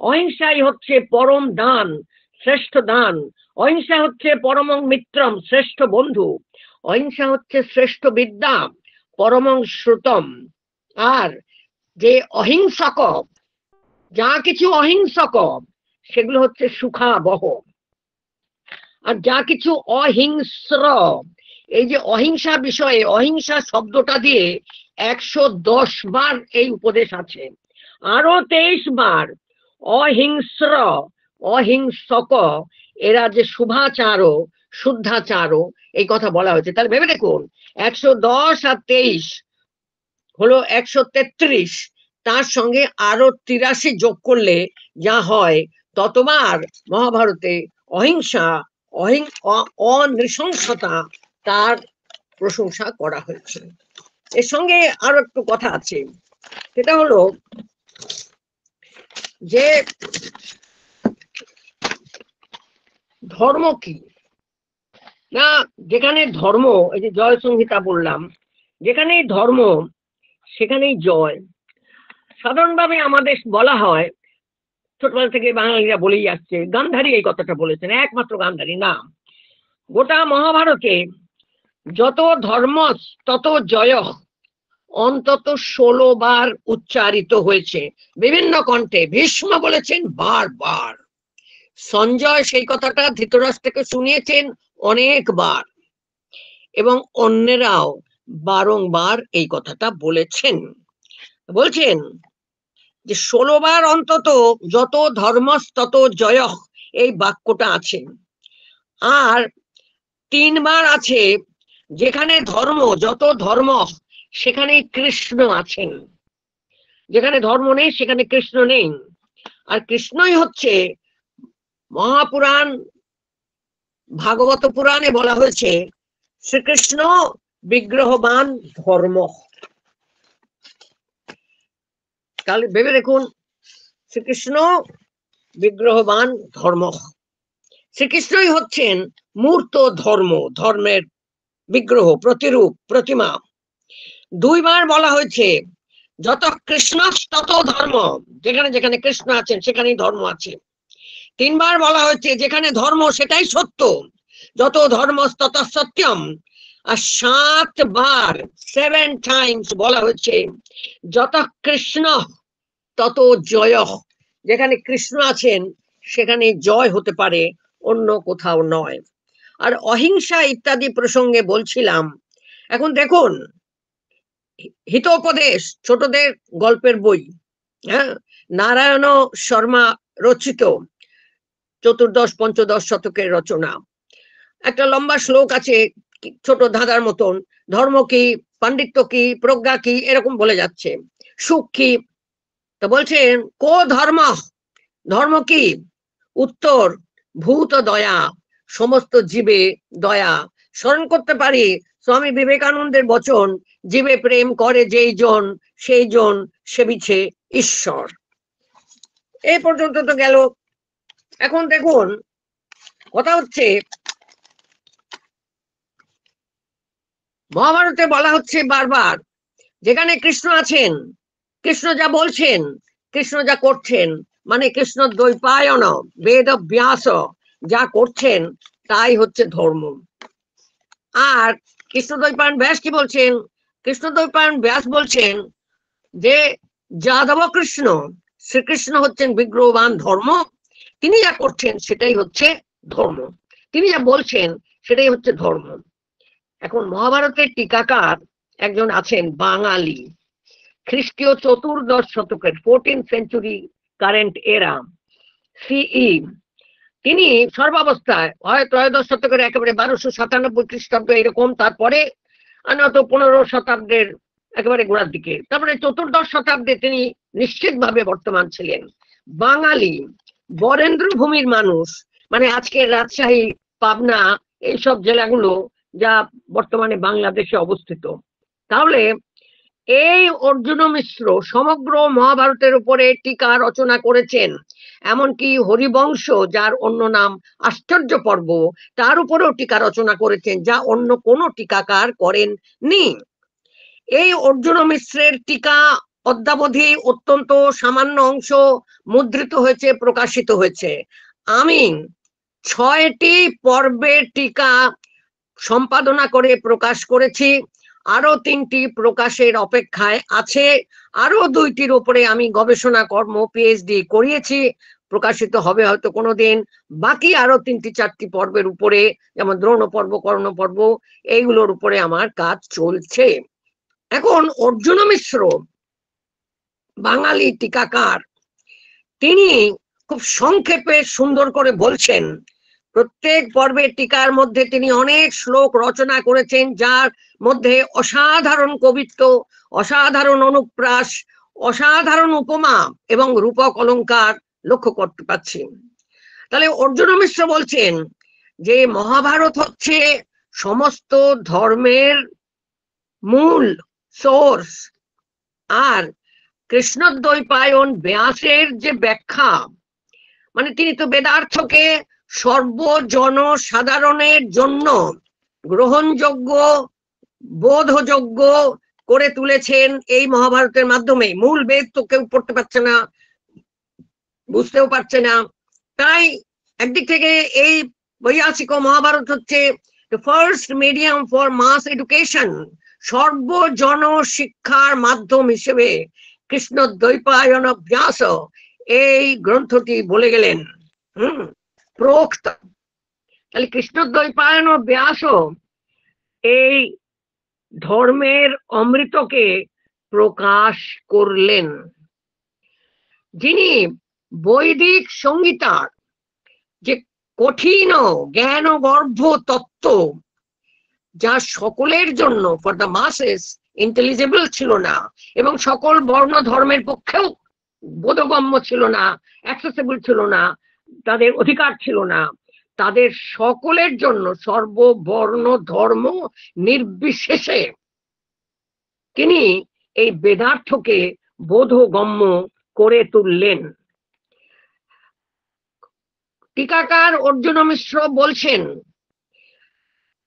অহিংসাই হচ্ছে পরম দান, শ্রেষ্ঠ দান, অহিংসা হচ্ছে পরমং মিত্রম, শ্রেষ্ঠ বন্ধু, অহিংসা হচ্ছে শ্রেষ্ঠ বিদ্যা, পরমং শ্রুতম। আর যে অহিংসক, যা কিছু অহিংসক সেগুলো হচ্ছে সুখাবহ, আর যা কিছু অহিংস্র, এই যে অহিংসা বিষয়ে, অহিংসা শব্দটা দিয়ে 110 বার এই উপদেশ আছে, আরো 23 বার অহিংস্র, অহিংসক, এরা যে শুভাচার, শুদ্ধাচার, এই কথা বলা হয়েছে। তাহলে ভেবে দেখুন 110 আর 23 হলো 133, তার সঙ্গে আরো 83 যোগ করলে যা হয় ততবার মহাভারতে অহিংসা, অনৃশংসতা, তার প্রশংসা করা হয়েছে। এর সঙ্গে আরো একটু কথা আছে, সেটা হলো যে ধর্ম কি না, যেখানে ধর্ম, এই যে জয় সংহিতা বললাম, যেখানেই ধর্ম সেখানেই জয়। সাধারণভাবে আমাদের বলা হয়, ছোটবেলা থেকে বাঙালিরা বলেই আসছে, গান্ধারী এই কথাটা বলেছেন, একমাত্র গান্ধারী না, গোটা মহাভারতে যত ধর্ম তত জয় অন্তত 16 বার উচ্চারিত হয়েছে বিভিন্ন কণ্ঠে। ভীষ্ম বলেছেন বারবার, সঞ্জয় সেই কথাটা ধৃতরাষ্ট্রকে শুনিয়েছেন অনেকবার, এবং অন্যেরাও বারংবার এই কথাটা বলেছেন। বলছেন যে 16 বার অন্তত, যত ধর্ম তত জয়, এই বাক্যটা আছে। আর 3 বার আছে যেখানে ধর্ম, যত ধর্ম সেখানে কৃষ্ণ আছেন, যেখানে ধর্ম নেই সেখানে কৃষ্ণ নেই। আর কৃষ্ণই হচ্ছে মহাপুরাণ ভাগবত পুরাণে বলা হয়েছে শ্রীকৃষ্ণ বিগ্রহবান ধর্ম। তাহলে ভেবে দেখুন, শ্রীকৃষ্ণ বিগ্রহবান ধর্ম, শ্রীকৃষ্ণই হচ্ছেন মূর্ত ধর্ম, ধর্মের বিগ্রহ, প্রতিরূপ, প্রতিমা। 2 বার বলা হয়েছে যত কৃষ্ণ তত ধর্ম, যেখানে যেখানে কৃষ্ণ আছেন সেখানেই ধর্ম আছে। 3 বার বলা হয়েছে যেখানে ধর্ম সেটাই সত্য, যত ধর্ম তত সত্যম। আর 7 বার 7 টাইমস বলা হয়েছে যত কৃষ্ণ তত জয়, যেখানে কৃষ্ণ আছেন সেখানে জয় হতে পারে, অন্য কোথাও নয়। আর অহিংসা ইত্যাদি প্রসঙ্গে বলছিলাম। এখন দেখুন, হিতোপদেশ ছোটদের গল্পের বই, হ্যাঁ, নারায়ণ শর্মা রচিত, 14th-15th শতকের রচনা। একটা লম্বা শ্লোক আছে ছোট ধাঁধার মতন, ধর্ম কি, পাণ্ডিত্য কি, প্রজ্ঞা কি, এরকম বলে যাচ্ছে, সুখ কি। তো বলছেন কো ধর্ম, ধর্ম কি? উত্তর ভূত দয়া, সমস্ত জীবে দয়া। স্মরণ করতে পারি স্বামী বিবেকানন্দের বচন, জীবে প্রেম করে যেই জন সেই জন সেবিছে ঈশ্বর। এই পর্যন্ত তো গেল। এখন দেখুন, কথা হচ্ছে মহাভারতে বলা হচ্ছে বারবার যেখানে কৃষ্ণ আছেন, কৃষ্ণ যা বলছেন, কৃষ্ণ যা করছেন, মানে কৃষ্ণ দ্বৈপায়ন বেদ ব্যাস যা করছেন তাই হচ্ছে ধর্ম। আর কৃষ্ণ দ্বৈপায়ন ব্যাস কি বলছেন? কৃষ্ণ দ্বৈপায়ন ব্যাস বলছেন যে যাদব কৃষ্ণ, শ্রীকৃষ্ণ হচ্ছেন বিগ্রহবান ধর্ম, তিনি যা করছেন সেটাই হচ্ছে ধর্ম, তিনি যা বলছেন সেটাই হচ্ছে ধর্ম। এখন মহাভারতের টিকাকার একজন আছেন বাঙালি, খ্রিস্টীয় 14th শতকের 14th century কারেন্ট এরা সিই। তিনি সর্বাবস্থায় হয় 13th শতকের একেবারে 1297 খ্রিস্টাব্দ এরকম, তারপরে আনত 15 শতাব্দের একেবারে গোড়ার দিকে, তারপরে 14th শতাব্দে তিনি নিশ্চিতভাবে বর্তমান ছিলেন। বাঙালি, বরেন্দ্র ভূমির মানুষ, মানে আজকের রাজশাহী, পাবনা, এইসব জেলাগুলো যা বর্তমানে বাংলাদেশে অবস্থিত। তাহলে এই অর্জুন মিশ্র সমগ্র মহাভারতের উপরে টিকা রচনা করেছেন, এমনকি হরিবংশ, যার অন্য নাম আশ্চর্য পর্ব, তার উপরেও টিকা রচনা করেছেন, যা অন্য কোনো টিকাকার করেননি। এই অর্জুন মিশ্রের টিকা অদ্যাবধি অত্যন্ত সামান্য অংশ মুদ্রিত হয়েছে, প্রকাশিত হয়েছে। আমি 6টি পর্বের টিকা সম্পাদনা করে প্রকাশ করেছি, আরো 3টি প্রকাশের অপেক্ষায় আছে, আরো 2টির উপরে আমি গবেষণা কর্ম পিএইচডি করিয়েছি, প্রকাশিত হবে হয়তো কোনোদিন। বাকি আরো 3-4টি পর্বের উপরে, যেমন দ্রোণ পর্ব, কর্ণ পর্ব, এইগুলোর উপরে আমার কাজ চলছে। এখন অর্জুন মিশ্র বাঙালি টিকাকার, তিনি খুব সংক্ষেপে সুন্দর করে বলছেন। প্রত্যেক পর্বের টিকার মধ্যে তিনি অনেক শ্লোক রচনা করেছেন, যার মধ্যে অসাধারণ কবিত্ব, অসাধারণ অনুপ্রাস, অসাধারণ উপমা এবং রূপক অলংকার লক্ষ্য করতে পাচ্ছি। তাহলে অর্জুন মিশ্র বলছেন যে মহাভারত হচ্ছে সমস্ত ধর্মের মূল সোর্স, আর কৃষ্ণদ্বৈপায়ন ব্যাসের যে ব্যাখ্যা, মানে তিনি তো বেদার্থকে সর্বজনসাধারণের জন্য গ্রহণযোগ্য, বোধযোগ্য করে তুলেছেন এই মহাভারতের মাধ্যমে। মূল বেদ তো কেউ পড়তে পারছে না, বুঝতেও পারছে না, তাই একদিক থেকে এই বৈয়াসিক মহাভারত হচ্ছে first medium for mass education, সর্বজন শিক্ষার মাধ্যম হিসেবে কৃষ্ণ দ্বৈপায়ন ব্যাস এই গ্রন্থটি বলে গেলেন। প্রোক্ত। তাহলে কৃষ্ণ দ্বৈপায়ন ব্যাস এই ধর্মের অমৃতকে প্রকাশ করলেন। যিনি বৈদিক সংহিতার যে কঠিন জ্ঞান গর্ভ তত্ত্ব যা সকলের জন্য ফর দ্য মাসেস ইন্টেলিজেবল ছিল না, এবং সকল বর্ণ ধর্মের পক্ষেও বোধগম্য ছিল না, অ্যাক্সেসিবল ছিল না, তাদের অধিকার ছিল না, তাদের সকলের জন্য সর্ববর্ণ ধর্ম নির্বিশেষে তিনি এই বেদার্থকে বোধগম্য করে তুললেন। টিকাকার অর্জুন মিশ্র বলছেন,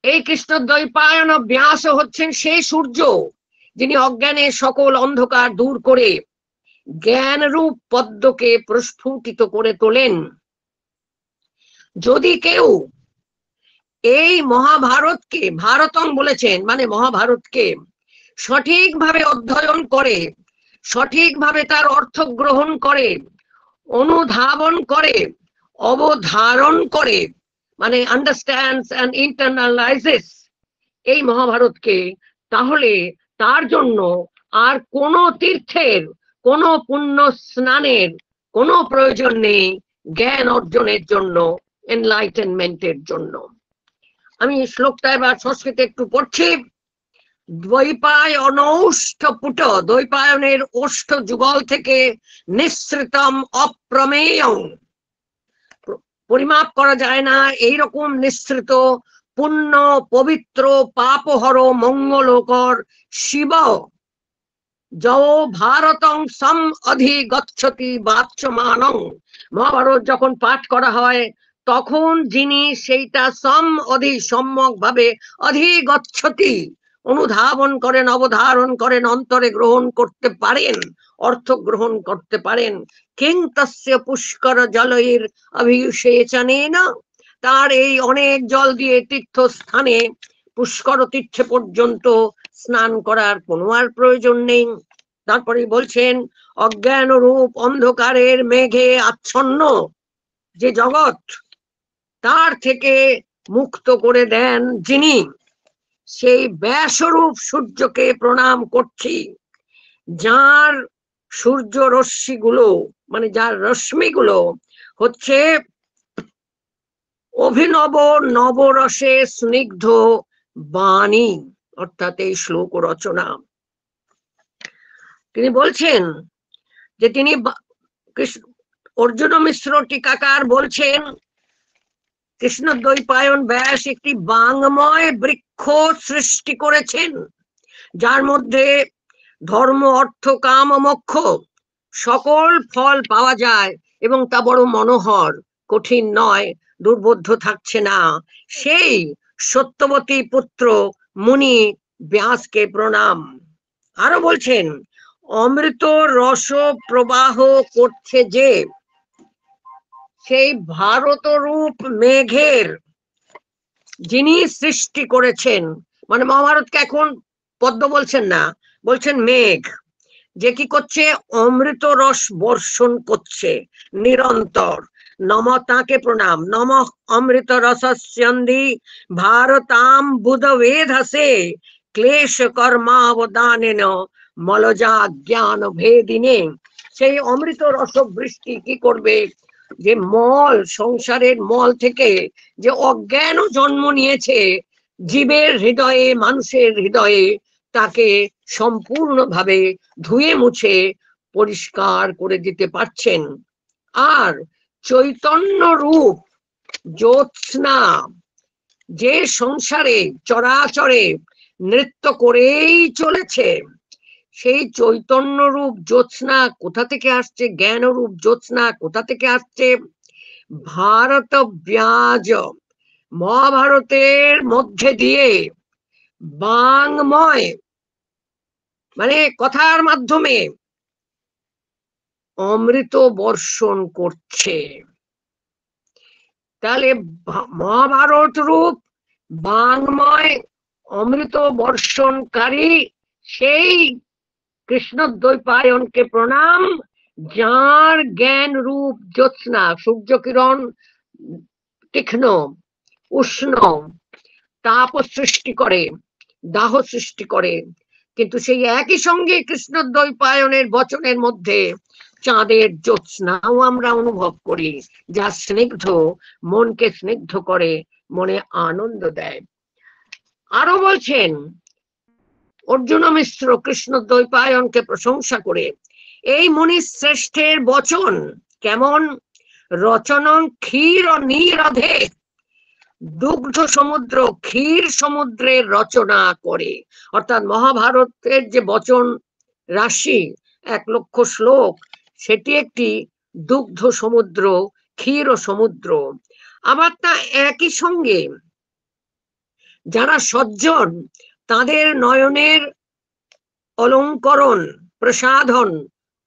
এই কৃষ্ণদ্বৈপায়ন ব্যাস হচ্ছেন সেই সূর্য যিনি অজ্ঞানের সকল অন্ধকার দূর করে জ্ঞান রূপ পদ্মকে প্রস্ফুটিত করে তোলেন। যদি কেউ এই মহাভারতকে, ভারতং বলেছেন মানে মহাভারতকে সঠিকভাবে অধ্যয়ন করে, সঠিকভাবে তার অর্থ গ্রহণ করে, অনুধাবন করে, অবধারণ করে, মানে আন্ডারস্ট্যান্ডস এন্ড ইন্টারনালাইজেস এই মহাভারতকে, তাহলে তার জন্য আর কোনো তীর্থের, কোনো পুণ্য স্নানের কোনো প্রয়োজন নেই জ্ঞান অর্জনের জন্য, এনলাইটেনমেন্টের জন্য। আমি শ্লোকটা এবার সংস্কৃতে একটু পড়ছি। দ্বৈপায়নৌষ্ঠপুট, দ্বৈপায়নের ওষ্ঠ যুগল থেকে নিঃসৃতম অপ্রমেয়, পরিমাপ করা যায় না এইরকম নিঃসৃত পুণ্য পবিত্র পাপহর মঙ্গলকর শিব যো ভারতং সম অধিগচ্ছতি বাচ্যমানং, মহাভারত যখন পাঠ করা হয় তখন যিনি সেইটা সম্যক ভাবে অধিগচ্ছতি অনুধাবন করেন, অবধারণ করেন, অন্তরে গ্রহণ করতে পারেন, অর্থ গ্রহণ করতে পারেন, কিং তস্য পুষ্কর জলৈর অভিষেচনেন, তার এই অনেক জল দিয়ে তীর্থস্থানে পুষ্কর তীর্থে পর্যন্ত স্নান করার কোনো আর প্রয়োজন নেই। তারপরে বলছেন, অজ্ঞান রূপ অন্ধকারের মেঘে আচ্ছন্ন যে জগৎ, তার থেকে মুক্ত করে দেন যিনি, সেই ব্যাসরূপ সূর্যকে প্রণাম করছি, যার সূর্য রশ্মিগুলো মানে যার রশ্মিগুলো হচ্ছে অভিনব নবরসে স্নিগ্ধ বাণী, অর্থাৎ এই শ্লোক রচনা। তিনি বলছেন যে তিনি অর্জুন মিশ্র টিকাকার বলছেন, কৃষ্ণদ্বৈপায়ন ব্যাস একটি বাংময় বৃক্ষ সৃষ্টি করেছেন, যার মধ্যে ধর্ম অর্থ কাম মোক্ষ সকল ফল পাওয়া যায়, এবং তা বড় মনোহর, কঠিন নয়, দুর্বোধ্য থাকছে না। সেই সত্যবতী পুত্র মুনি ব্যাসকে প্রণাম। আরো বলছেন, অমৃত রস প্রবাহ করছে যে সেই ভারত রূপ মেঘের যিনি সৃষ্টি করেছেন, মানে মহাভারতকে এখন পদ্ম বলছেন না, বলছেন মেঘ, যে কি করছে, অমৃত রস বর্ষণ করছে নিরন্তর। নম, তাকে প্রণাম। নম অমৃত রসস্যন্দি ভারতাম বুধ বেধসে ক্লেশ কর্মাবদানেন মলজা জ্ঞান ভেদিনে। সেই অমৃত রস বৃষ্টি কি করবে, যে মল, সংসারের মল থেকে যে অজ্ঞান জন্ম নিয়েছে জীবের হৃদয়ে, মানুষের হৃদয়ে, তাকে সম্পূর্ণভাবে ধুয়ে মুছে পরিষ্কার করে দিতে পারছেন। আর চৈতন্য রূপ জ্যোৎস্না যে সংসারে চরাচরে নৃত্য করেই চলেছে, সেই চৈতন্য রূপ জ্যোৎস্না কোথা থেকে আসছে, জ্ঞান রূপ জ্যোৎস্না কোথা থেকে আসছে, ভারত ব্যাজ, মহাভারতের মধ্যে দিয়ে বাংময় মানে কথার মাধ্যমে অমৃত বর্ষণ করছে। তাহলে মহাভারত রূপ বাংময় অমৃত বর্ষণকারী সেই কৃষ্ণদ্বৈপায়নকে প্রণাম, যার জ্ঞান রূপ জ্যোৎস্না সূর্য কিরণ তীক্ষ্ণ উষ্ণ তাপ সৃষ্টি করে, দাহ সৃষ্টি করে, কিন্তু সেই একই সঙ্গে কৃষ্ণদ্বৈপায়নের বচনের মধ্যে চাঁদের জ্যোৎস্নাও আমরা অনুভব করি, যা স্নিগ্ধ, মনকে স্নিগ্ধ করে, মনে আনন্দ দেয়। আরো বলছেন অর্জুন মিশ্র কৃষ্ণ দ্বৈপায়নকে প্রশংসা করে, এই মুনি শ্রেষ্ঠের বচন কেমন, রচনং ক্ষীর নিরধে, দুগ্ধ সমুদ্র ক্ষীর সমুদ্রের রচনা করে। অর্থাৎ মহাভারতের যে বচন রাশি 1,00,000 শ্লোক, সেটি একটি দুগ্ধ সমুদ্র, ক্ষীর সমুদ্র। আবার তা একই সঙ্গে যারা সজ্জন তাদের নয়নের অলঙ্করণ, প্রসাধন,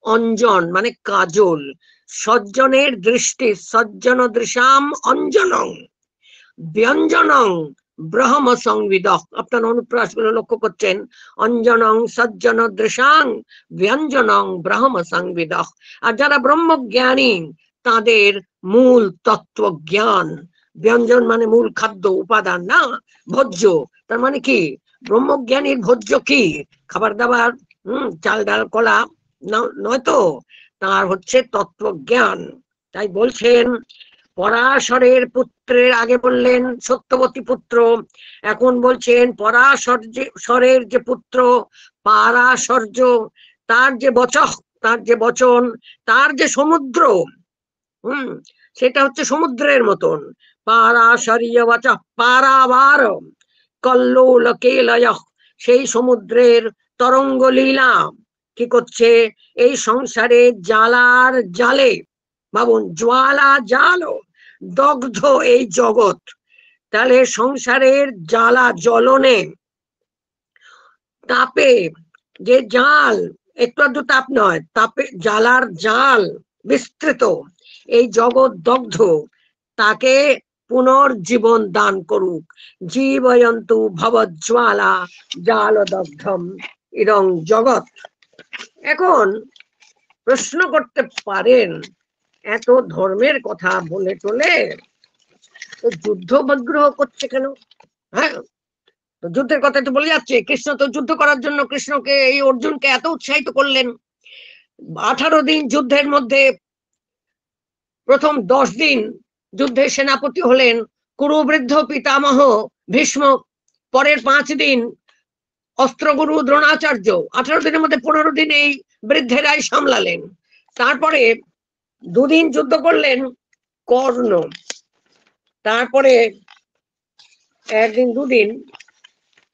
অঞ্জন মানে কাজল, সজ্জনের দৃষ্টি, সজ্জন দৃশাম অঞ্জনং ব্যঞ্জনং ব্রহ্ম সংবিদ। আপনার অনুপ্রাস গুলো লক্ষ্য করছেন, অঞ্জনং সজ্জন দৃশাং ব্যঞ্জনং ব্রহ্ম সংবিদ। আর যারা ব্রহ্মজ্ঞানী তাদের মূল তত্ত্ব জ্ঞান, ব্যঞ্জন মানে মূল খাদ্য উপাদান না, ভোজ্য। তার মানে কি, ব্রহ্মজ্ঞানীর ভোজ্য কি, খাবার দাবার, চাল ডাল কলা নয়তো, তার হচ্ছে তত্ত্ব জ্ঞান। তাই বলছেন পরাশরের পুত্রের, আগে বললেন সত্যবতী পুত্র, এখন বলছেন পরাশরের যে পুত্র পারাশর্য, তার যে তার যে বচন, তার যে সমুদ্র, সেটা হচ্ছে সমুদ্রের মতন। পারাশরীয় বচঃ পারাবার কল্লোল কেলয়, সেই সমুদ্রের তরঙ্গ লীলা কি করছে, এই সংসারে জ্বালার জালে, ভাবুন জ্বালা জাল দগ্ধ এই জগৎ। তাহলে সংসারের জ্বালা জ্বলনে, তাপে, যে জাল একটু আধটু তাপ নয়, তাপে জ্বালার জাল বিস্তৃত, এই জগৎ দগ্ধ, তাকে পুনর্জীবন দান করুক। জীবয়ন্তু ভবজ্বালা জাল দগ্ধম ইদং জগৎ। এখন প্রশ্ন করতে পারেন, এত ধর্মের কথা বলে টলে তো যুদ্ধ বিগ্রহ করছে কেন? হ্যাঁ, তো যুদ্ধের কথা তো বলে যাচ্ছে, কৃষ্ণ তো যুদ্ধ করার জন্য কৃষ্ণকে, এই অর্জুনকে এত উৎসাহিত করলেন। 18 দিন যুদ্ধের মধ্যে প্রথম 10 দিন যুদ্ধের সেনাপতি হলেন কুরুবৃদ্ধ পিতামহ ভীষ্ম, পরের 5 দিন অস্ত্রগুরু দ্রোণাচার্য, 18 দিনের মধ্যে 15 দিন এই বৃদ্ধেরাই সামলালেন। তারপরে 2 দিন যুদ্ধ করলেন কর্ণ, তারপরে 1 দিন 2 দিন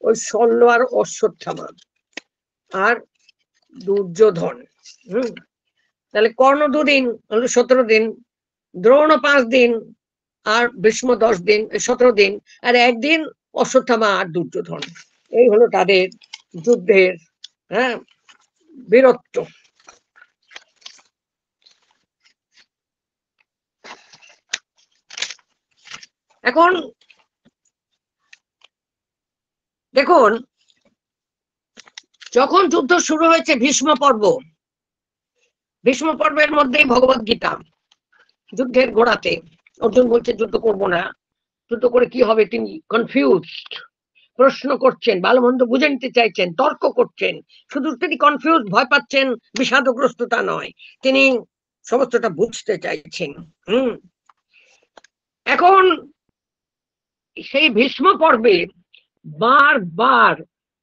ওই শল্য আর অশ্বত্থামা আর দুর্যোধন। তাহলে কর্ণ 2 দিন হলো 17 দিন, দ্রোণ 5 দিন, আর ভীষ্ম 10 দিন, 17 দিন, আর 1 দিন অশ্বত্থামা আর দুর্যোধন। এই হলো তাদের যুদ্ধের বীরত্ব। এখন দেখুন, যখন যুদ্ধ শুরু হয়েছে ভীষ্ম পর্বের মধ্যেই ভগবত গীতা, যুদ্ধের গোড়াতে অর্জুন বলছে যুদ্ধ করব না, যুদ্ধ করে কি হবে, তিনি কনফিউজড, প্রশ্ন করছেন, ভালো মন্দ বুঝে নিতে চাইছেন, তর্ক করছেন। শুধু তিনি কনফিউজ, ভয় পাচ্ছেন, বিষাদগ্রস্ততা নয়, তিনি সমস্তটা বুঝতে চাইছেন। এখন সেই ভীষ্ম পর্বে বারবার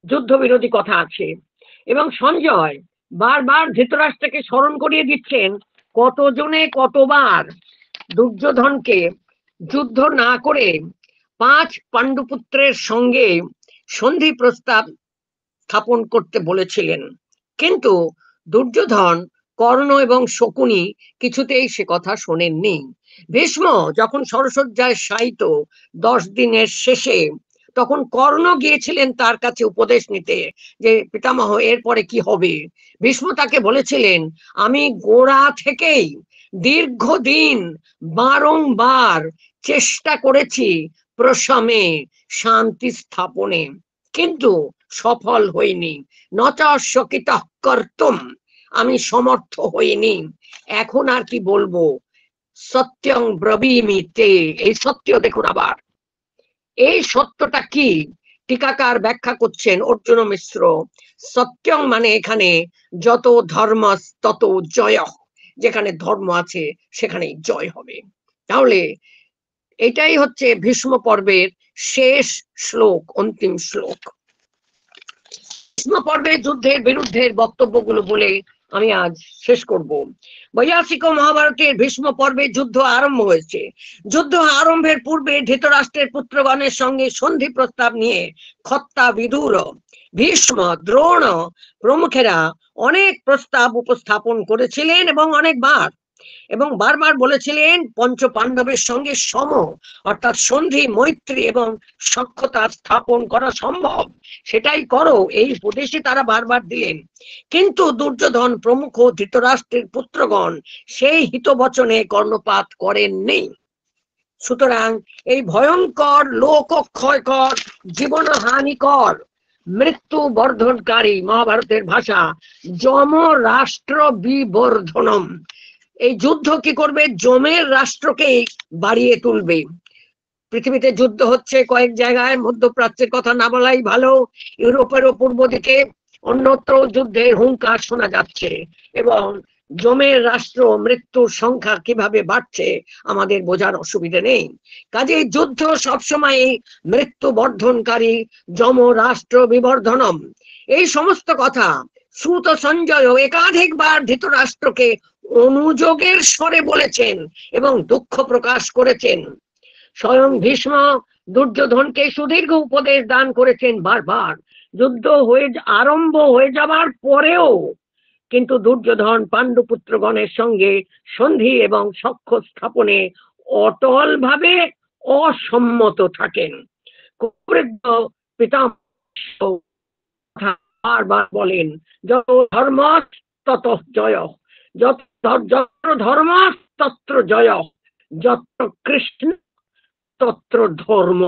যুদ্ধবিরোধী কথা আছে, এবং সঞ্জয় বারবার ধৃতরাষ্ট্রকে স্মরণ করিয়ে দিচ্ছেন কতজনে কতবার দুর্যোধনকে যুদ্ধ না করে 5 পাণ্ডুপুত্রের সঙ্গে সন্ধি প্রস্তাব স্থাপন করতে বলেছিলেন। কিন্তু দুর্যোধন, কর্ণ এবং শকুনি কিছুতেই সে কথা শোনেননি। ভীষ্ম যখন সরসজ্জায় শায়িত 10 দিনের শেষে, তখন কর্ণ গিয়েছিলেন তার কাছে উপদেশ নিতে যে পিতামহ এরপরে কি হবে। ভীষ্ম তাকে বলেছিলেন, আমি গোড়া থেকেই দীর্ঘদিন বারংবার চেষ্টা করেছি প্রশমে শান্তি স্থাপনে, কিন্তু সফল হইনি, নচশকিতঃ কর্তুম, আমি সমর্থ হইনি। এখন আর কি বলবো, সত্যং ব্রবীমি তে, এই সত্য দেখুন। আবার এই সত্যটা কি, টিকাকার ব্যাখ্যা করছেন অর্জুন মিশ্র, সত্যং মানে এখানে যত ধর্ম তত জয়, যেখানে ধর্ম আছে সেখানেই জয় হবে। তাহলে এটাই হচ্ছে ভীষ্ম পর্বের শেষ শ্লোক, অন্তিম শ্লোক। ভীষ্ম পর্বের যুদ্ধের বিরুদ্ধের বক্তব্যগুলো বলে আমি আজ শেষ করব। বৈয়াসিক ও মহাভারতের ভীষ্ম পর্বে যুদ্ধ আরম্ভ হয়েছে। যুদ্ধ আরম্ভের পূর্বে ধৃতরাষ্ট্রের পুত্রগণের সঙ্গে সন্ধি প্রস্তাব নিয়ে খত্তা, বিদুর, ভীষ্ম, দ্রোণ প্রমুখেরা অনেক প্রস্তাব উপস্থাপন করেছিলেন এবং বারবার বলেছিলেন পঞ্চ পাণ্ডবের সঙ্গে সম অর্থাৎ সন্ধি, মৈত্রী এবং সখ্যতা স্থাপন করা সম্ভব, সেটাই করো, এই উপদেশই তারা বারবার দিলেন। কিন্তু দুর্যোধন প্রমুখ ধৃতরাষ্ট্রের পুত্রগণ সেই হিতবচনে কর্ণপাত করেননি। সুতরাং এই ভয়ঙ্কর, লোকক্ষয়কর, জীবনহানিকর, মৃত্যু বর্ধনকারী, মহাভারতের ভাষা যম রাষ্ট্র বিবর্ধনম, এই যুদ্ধ কি করবে? যমের রাষ্ট্রকেই বাড়িয়ে তুলবে। পৃথিবীতে যুদ্ধ হচ্ছে কয়েক জায়গায়, মধ্যপ্রাচ্যের কথা না বলাই ভালো। ইউরোপেরও পূর্ব দিকে অন্যত্র যুদ্ধের হুঙ্কার শোনা যাচ্ছে, এবং যমের রাষ্ট্র, মৃত্যুর সংখ্যা কিভাবে বাড়ছে আমাদের বোঝার অসুবিধা নেই। কাজেই যুদ্ধ সবসময় মৃত্যু বর্ধনকারী, যম রাষ্ট্র বিবর্ধনম, এই সমস্ত কথা সুত সঞ্জয় একাধিকবার ধৃতরাষ্ট্রকে অনুযোগের স্বরে বলেছেন এবং দুঃখ প্রকাশ করেছেন। স্বয়ং ভীষ্ম দুর্যোধনকে সুদীর্ঘ উপদেশ দান করেছেন বারবার, যুদ্ধ আরম্ভ হয়ে যাবার পরেও। কিন্তু দুর্যোধন পাণ্ডুপুত্রগণের সঙ্গে সন্ধি এবং সখ্য স্থাপনে অটল ভাবে অসম্মত থাকেন। বারবার বলেন, যত ধর্ম তত জয়, যত ধর্ম তত্র জয়, যত কৃষ্ণ তত্র ধর্ম।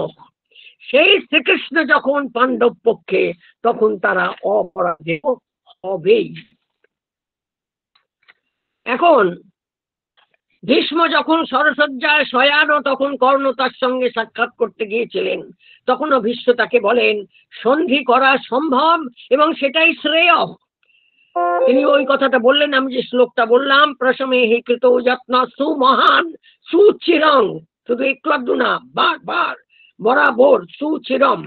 সেই শ্রীকৃষ্ণ যখন পাণ্ডব পক্ষে, তখন তারা অপরাজেয় হবেই। এখন ভীষ্ম যখন সরসজ্জায় শয়ান, তখন কর্ণ তার সঙ্গে সাক্ষাৎ করতে গিয়েছিলেন, তখনও ভীষ্ম তাকে বলেন সন্ধি করা সম্ভব এবং সেটাই শ্রেয়। তিনি ওই কথাটা বললেন, আমি যে শ্লোকটা বললাম, প্রশমে হি কৃত যত্ন সুমহান সুচিরং, শুধু একটু আধটু না, বারবার বরাবর সুচিরম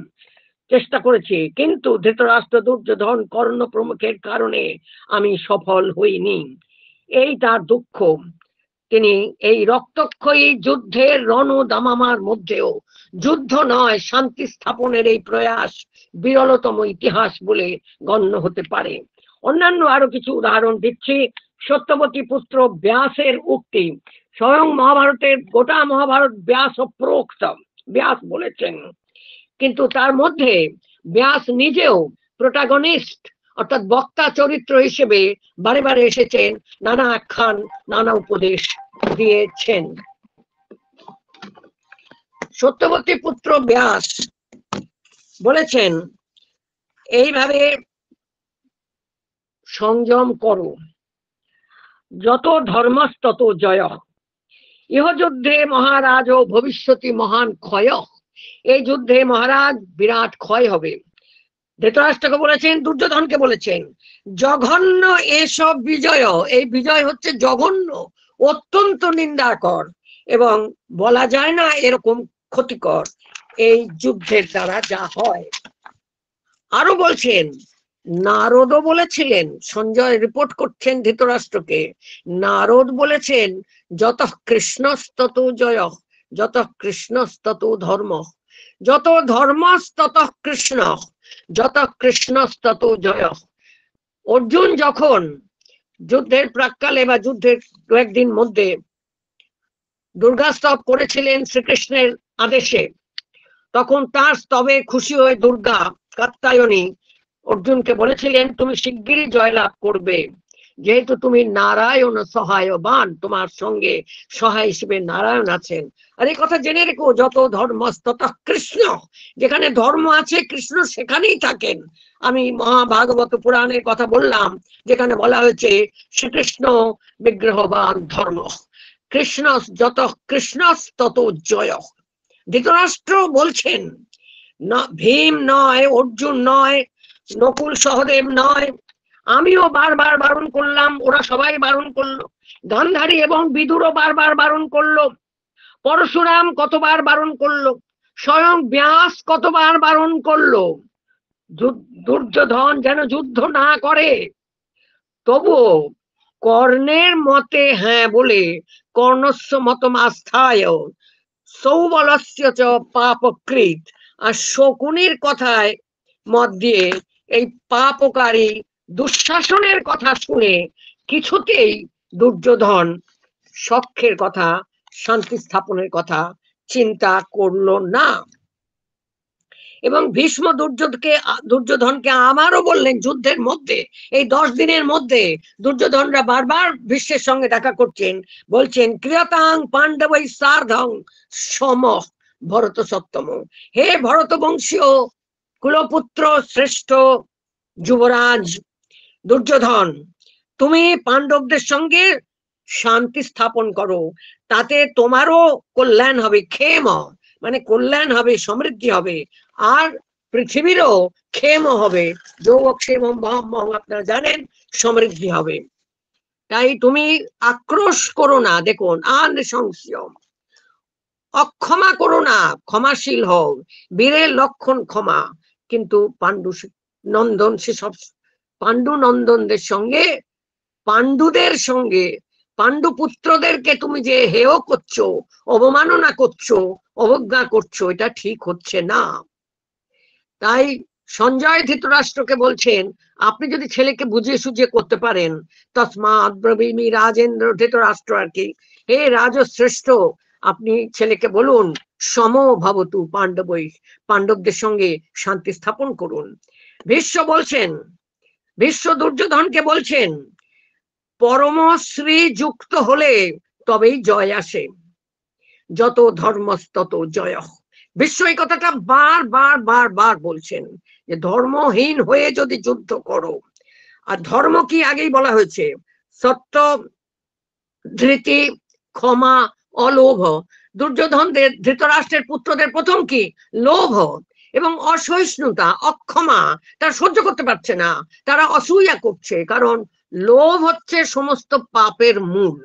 চেষ্টা করেছি, কিন্তু ধৃতরাষ্ট্র, দুর্যোধন, কর্ণ প্রমুখের কারণে আমি সফল হইনি। এই তার দুঃখ। তিনি এই রক্তক্ষয়ী যুদ্ধের রণদামামার মধ্যেও যুদ্ধ নয়, শান্তি স্থাপনের এই প্রয়াস বিরলতম ইতিহাস বলে গণ্য হতে পারে। অন্যান্য আরো কিছু উদাহরণ দিচ্ছি। সত্যবতী পুত্র ব্যাসের উক্তি, স্বয়ং মহাভারতের গোটা মহাভারত ব্যাস প্রোক্ত, ব্যাস বলেছেন, কিন্তু তার মধ্যে ব্যাস নিজেও প্রোটাগনিস্ট অর্থাৎ বক্তা চরিত্র হিসেবে বারে বারে এসেছেন, নানা আখ্যান, নানা উপদেশ দিয়েছেন। সত্যবতী পুত্র ব্যাস বলেছেন এইভাবে, সংযম করো, যত ধর্মস তত জয়, ইহ যুদ্ধে মহারাজ ও ভবিষ্যতি মহান ক্ষয়, এই যুদ্ধে মহারাজ বিরাট ক্ষয় হবে। ধৃতরাষ্ট্রকে বলেছেন, দুর্যোধনকে বলেছেন, জঘন্য এসব বিজয়, এই বিজয় হচ্ছে জঘন্য, অত্যন্ত নিন্দাকর এবং বলা যায় না এরকম ক্ষতিকর এই যুদ্ধের দ্বারা যা হয়। আরো বলছেন, নারদও বলেছিলেন, সঞ্জয় রিপোর্ট করছেন ধৃতরাষ্ট্রকে, নারদ বলেছেন, যত কৃষ্ণস্তত জয়, যত কৃষ্ণস্তত ধর্ম, যত ধর্মস্তত কৃষ্ণ, যত কৃষ্ণস্তত জয়। অর্জুন যখন যুদ্ধের প্রাক্কালে বা যুদ্ধের কয়েকদিন মধ্যে দুর্গাস্তব করেছিলেন শ্রীকৃষ্ণের আদেশে, তখন তার স্তবে খুশি হয়ে দুর্গা কাত্যায়নী অর্জুনকে বলেছিলেন, তুমি শিগগিরই জয়লাভ করবে, যেহেতু তুমি নারায়ণ সহায়বান, তোমার সঙ্গে সহায় হিসেবে নারায়ণ আছেন। আর এই কথা জেনে রেখো, যত ধর্ম তত কৃষ্ণ, যেখানে ধর্ম আছে কৃষ্ণ সেখানেই থাকেন। আমি মহাভাগবত পুরাণের কথা বললাম, যেখানে বলা হয়েছে শ্রীকৃষ্ণ বিগ্রহবান ধর্ম, কৃষ্ণ যত কৃষ্ণ তত জয়। ধৃতরাষ্ট্র বলছেন, না ভীম নয়, অর্জুন নয়, নকুল সহদেব নয়, আমিও বারবার বারণ করলাম, ওরা সবাই বারণ করলো। গান্ধারী এবং বিদুরও বারবার বারণ করলো। পরশুরাম কতবার বারণ করলো, স্বয়ং ব্যাস কতবার বারণ করলো দুর্যোধন যেন যুদ্ধ না করে। তবুও কর্ণের মতে হ্যাঁ বলে, কর্ণস্য মতম আস্থায় সৌবলস্য চ পাপকৃত, আর শকুনির কথায় মত দিয়ে এই পাপকারী দুঃশাসনের কথা শুনে কিছুতেই দুর্যোধন সখ্যের কথা, শান্তি স্থাপনের কথা চিন্তা করলো না। এবং ভীষ্ম দুর্যোধনকে আমারও বললেন, যুদ্ধের মধ্যে এই 10 দিনের মধ্যে দুর্যোধনরা বারবার ভীষ্মের সঙ্গে দেখা করছেন, বলছেন ক্রিয়তাং পাণ্ডবৈ সার্ধং সম ভরত সপ্তম, হে ভরত বংশীয় কুলপুত্র শ্রেষ্ঠ যুবরাজ দুর্যোধন, তুমি পাণ্ডবদের সঙ্গে শান্তি স্থাপন করো, তাতে তোমারও কল্যাণ হবে, ক্ষেম মানে কল্যাণ হবে, সমৃদ্ধি হবে, আর পৃথিবীরও ক্ষেম হবে, যোগক্ষেম আপনারা জানেন, সমৃদ্ধি হবে। তাই তুমি আক্রোশ করো না, দেখুন আন সংশয়, অক্ষমা করো না, ক্ষমাশীল হও, বীরের লক্ষণ ক্ষমা। কিন্তু নন্দন সেসব পাণ্ডু নন্দনদের সঙ্গে, পাণ্ডুদের সঙ্গে, পাণ্ডু পুত্রদেরকে তুমি যে হেয় করছো, অবমাননা করছো, অবজ্ঞা করছো, এটা ঠিক হচ্ছে না। তাই সঞ্জয় ধৃতরাষ্ট্রকে বলছেন, আপনি যদি ছেলেকে বুঝিয়ে সুঝিয়ে করতে পারেন, তস্মাৎ ব্রবীমি রাজেন্দ্র, ধৃতরাষ্ট্র আর কি, হে রাজশ্রেষ্ঠ, আপনি ছেলেকে বলুন সম ভবতু পাণ্ডবৈ, পাণ্ডবদের সঙ্গে শান্তি স্থাপন করুন। ভীষ্ম বলছেন, ভীষ্ম দুর্যোধনকে বলছেন, পরমশ্রী যুক্ত হলে তবেই জয় আসে, যত ধর্মস্তত জয়। বিশ্ব এই কথাটা বার বলছেন যে ধর্মহীন হয়ে যদি যুদ্ধ করো, আর ধর্ম কি আগেই বলা হয়েছে, সত্য, ধৃতি, ক্ষমা, অলোভ। দুর্যোধনদের, ধৃতরাষ্ট্রের পুত্রদের প্রথম কি? লোভ এবং অসহিষ্ণুতা, অক্ষমা, তারা সহ্য করতে পারছে না, তারা অসূয়া করছে, কারণ লোভ হচ্ছে সমস্ত পাপের মূল,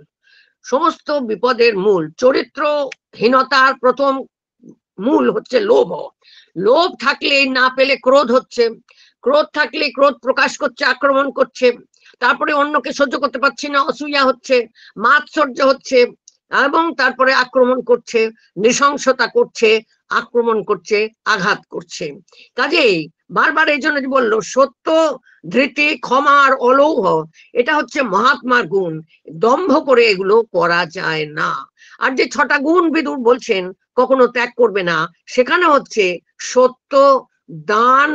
সমস্ত বিপদের মূল। চরিত্রহীনতার প্রথম মূল হচ্ছে লোভ। লোভ থাকলে না পেলে ক্রোধ হচ্ছে, ক্রোধ থাকলে ক্রোধ প্রকাশ করছে, আক্রমণ করছে, তারপরে অন্যকে সহ্য করতে পারছি না, অসূয়া হচ্ছে, মাৎসর্য হচ্ছে, এবং তারপরে আক্রমণ করছে, নৃশংসতা করছে, আক্রমণ করছে, আঘাত করছে। কাজেই বারবার এই জন্য বললো সত্য, ধৃতি, ক্ষমার অলৌহ, এটা হচ্ছে মহাত্মার গুণ, দম্ভ করে এগুলো করা যায় না। আর যে 6টা গুণ বিদুর বলছেন কখনো ত্যাগ করবে না, সেখানে হচ্ছে সত্য, দান,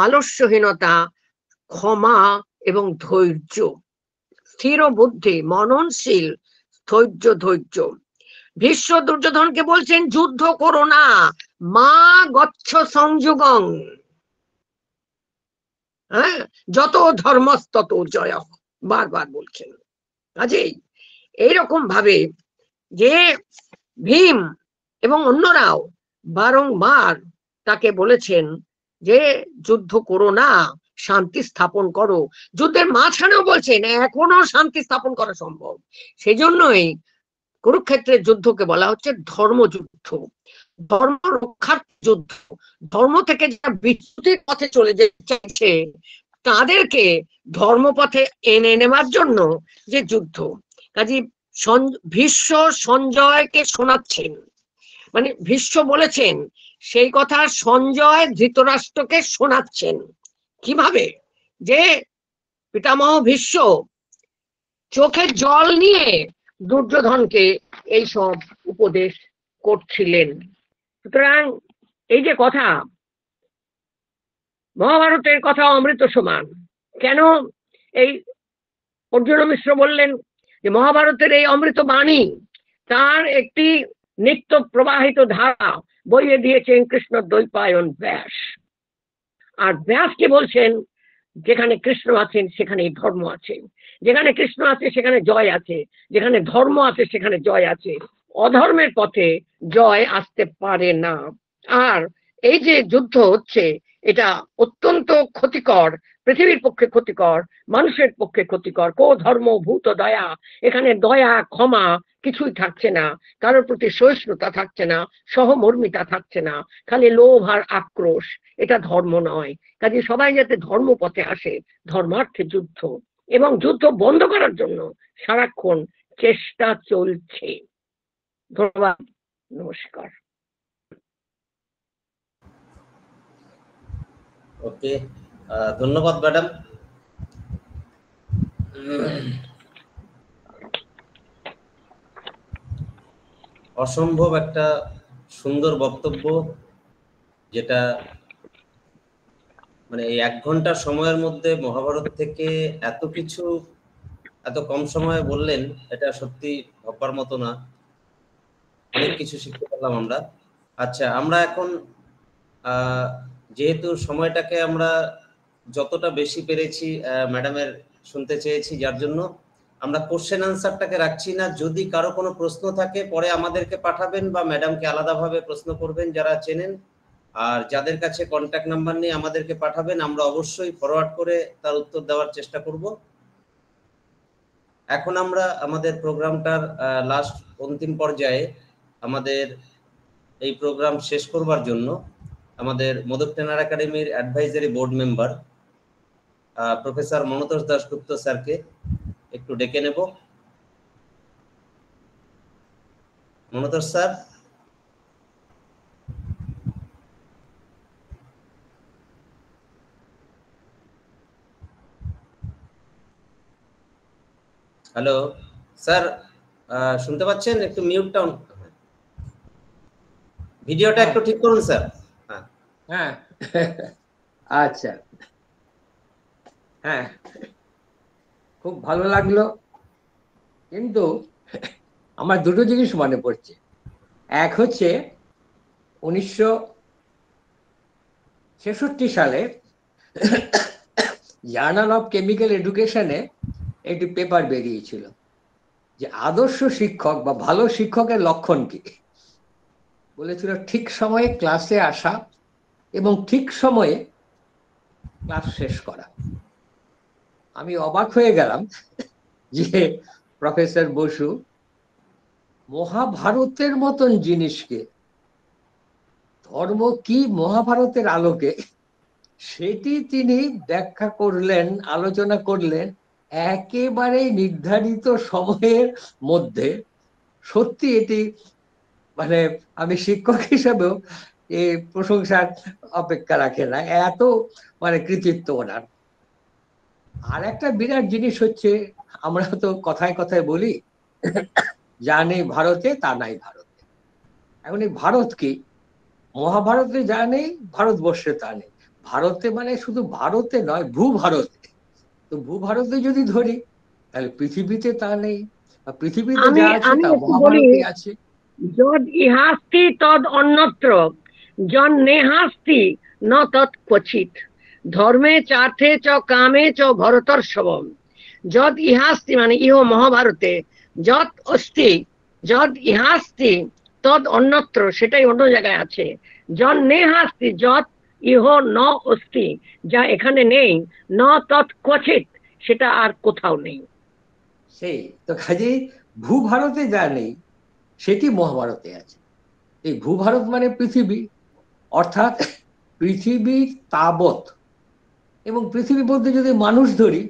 আলস্যহীনতা, ক্ষমা এবং ধৈর্য, স্থির বুদ্ধি, মননশীল, ধৈর্য। ভীষ্ম দুর্যোধনকে বলছেন যুদ্ধ করো না, মা গচ্ছ সংযোগং, হ্যাঁ, যত ধর্মস্তত জয়, বারবার বলছেন। কাজেই এইরকম ভাবে যে ভীম এবং অন্যরাও বারংবার তাকে বলেছেন যে যুদ্ধ করো না, শান্তি স্থাপন করো। যুদ্ধের মাঝখানেও বলছেন এখনো শান্তি স্থাপন করা সম্ভব। সেই জন্যই কুরুক্ষেত্রের যুদ্ধকে বলা হচ্ছে ধর্মযুদ্ধ, ধর্ম রক্ষার যুদ্ধ। ধর্ম থেকে যারা বিচ্যুতির পথে চলে যেতে চাইছে তাদেরকে ধর্মপথে এনে নেওয়ার জন্য যে যুদ্ধ। কাজে ভীষ্ম সঞ্জয়কে শোনাচ্ছেন, মানে ভীষ্ম বলেছেন সেই কথা সঞ্জয় ধৃতরাষ্ট্রকে শোনাচ্ছেন। কিভাবে? যে পিতামহ ভীষ্ম চোখে জল নিয়ে দুর্যোধনকে এইসব উপদেশ করছিলেন। সুতরাং এই যে কথা, মহাভারতের কথা অমৃত সমান। কেন এই অর্জুন মিশ্র বললেন যে মহাভারতের এই অমৃত বাণী তার একটি নিত্য প্রবাহিত ধারা বইয়ে দিয়েছেন কৃষ্ণ দ্বৈপায়ন ব্যাস। আর ব্যাস কি বলছেন, যেখানে কৃষ্ণ আছেন সেখানে ধর্ম আছে, যেখানে কৃষ্ণ আছে সেখানে জয় আছে, যেখানে ধর্ম আছে সেখানে জয় আছে, অধর্মের পথে জয় আসতে পারে না। আর এই যে যুদ্ধ হচ্ছে এটা অত্যন্ত ক্ষতিকর, পৃথিবীর পক্ষে ক্ষতিকর, মানুষের পক্ষে ক্ষতিকর। কো ধর্ম ভূত দয়া, এখানে দয়া ক্ষমা কিছুই থাকছে না, কারোর প্রতি সহিষ্ণুতা থাকছে না, সহমর্মিতা থাকছে না, খালি লোভ আর আক্রোশ। এটা ধর্ম নয়। কাজে সবাই যাতে ধর্ম পথে আসে, ধর্মার্থে যুদ্ধ, এবং যুদ্ধ বন্ধ করার জন্য সারাক্ষণ চেষ্টা চলছে। ধন্যবাদ, নমস্কার। ওকে, ধন্যবাদ ম্যাডাম। অসম্ভব একটা সুন্দর বক্তব্য, যেটা মানে এই 1 ঘন্টা সময়ের মধ্যে মহাভারত থেকে এত কিছু এত কম সময়ে বললেন, এটা সত্যি ভাবার মতো না। অনেক কিছু শিখতে পারলাম আমরা। আচ্ছা, আমরা এখন যেহেতু সময়টাকে আমরা যতটা বেশি পেরেছি ম্যাডামের শুনতে চেয়েছি, যার জন্য আমরা কোশ্চেন আনসারটাকে রাখছি না। যদি কারো কোনো প্রশ্ন থাকে পরে আমাদেরকে পাঠাবেন বা ম্যাডামকে আলাদাভাবে প্রশ্ন করবেন যারা চেনেন, আর যাদের কাছে কন্ট্যাক্ট নাম্বার নেই আমাদেরকে পাঠাবেন, আমরা অবশ্যই ফরওয়ার্ড করে তার উত্তর দেওয়ার চেষ্টা করব। এখন আমরা আমাদের প্রোগ্রামটার লাস্ট অন্তিম পর্যায়ে, আমাদের এই প্রোগ্রাম শেষ করবার জন্য আমাদের মোদক ট্রেনার একাডেমির advisory board member professor Manatosh Dasgupta স্যারকে একটু ডেকে নেব। মনতোষ স্যার। হ্যালো স্যার, শুনতে পাচ্ছেন? একটু মিউটটা ভিডিওটা একটু ঠিক করুন স্যার। হ্যাঁ, আচ্ছা, হ্যাঁ, খুব ভালো লাগলো। কিন্তু আমার দুটো জিনিস মনে পড়ছে। এক হচ্ছে 1966 সালে জার্নাল অফ কেমিক্যাল এডুকেশনে একটি পেপার বেরিয়েছিল যে আদর্শ শিক্ষক বা ভালো শিক্ষকের লক্ষণ কি। বলেছিল ঠিক সময়ে ক্লাসে আসা এবং ঠিক সময়ে ক্লাস শেষ করা। আমি অবাক হয়ে গেলাম যে প্রফেসর বসু মহাভারতের মতন জিনিসকে, ধর্ম কি মহাভারতের আলোকে, সেটি তিনি ব্যাখ্যা করলেন, আলোচনা করলেন একেবারে নির্ধারিত সময়ের মধ্যে। সত্যি এটি মানে আমি শিক্ষক হিসেবেও এই প্রশংসার অপেক্ষা রাখে না, এত মানে কৃতিত্ব ওনার। আর একটা বিরাট জিনিস হচ্ছে, আমরা তো কথায় কথায় বলি যা নেই ভারতে তা নাই ভারতে। এখন এই ভারত কি? মহাভারতে যা নেই ভারতবর্ষে তা নেই। ভারতে মানে শুধু ভারতে নয়, ভূভারতে। তো ভূভারতে যদি ধরি তাহলে পৃথিবীতে তা নেই, পৃথিবীতে যা আছে তা মহাভারতে আছে। যদ ইহাস্তি তদ অন্যত্র, যন নেহাস্তি ন তৎ ক্বচিৎ, ধর্মে চার্থে চ কামে চ ভরতর্ষভম। যদ ইহাস্তি মানে ইহ মহাভারতে, যত অস্তি, যদ ইহাস্তি তদ অন্যত্র, সেটাই অন্য জায়গায় আছে। জন নেহাস্তি, যত ইহ ন অস্তি, যা এখানে নেই, ন তৎ ক্বচিৎ, সেটা আর কোথাও নেই। সেই তো কাজেই ভূভারতে যা নেই সেটি মহাভারতে আছে। এই ভূভারত মানে পৃথিবী, অর্থাৎ পৃথিবীর তাবৎ, এবং পৃথিবী বলতে যদি মানুষ ধরি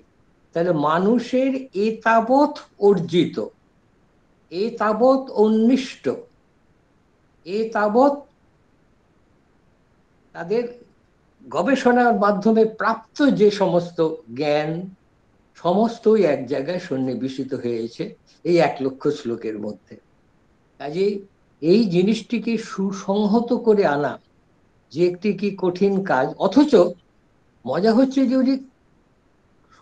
তাহলে মানুষের এ তাবৎ অর্জিত, এ তাবৎ অন্বিষ্ট, এ তাবৎ তাদের গবেষণার মাধ্যমে প্রাপ্ত যে সমস্ত জ্ঞান, সমস্তই এক জায়গায় সন্নিবেশিত হয়েছে এই 1 লক্ষ শ্লোকের মধ্যে। কাজেই এই জিনিসটিকে সুসংহত করে আনা যে একটি কি কঠিন কাজ, অথচ মজা হচ্ছে যে উনি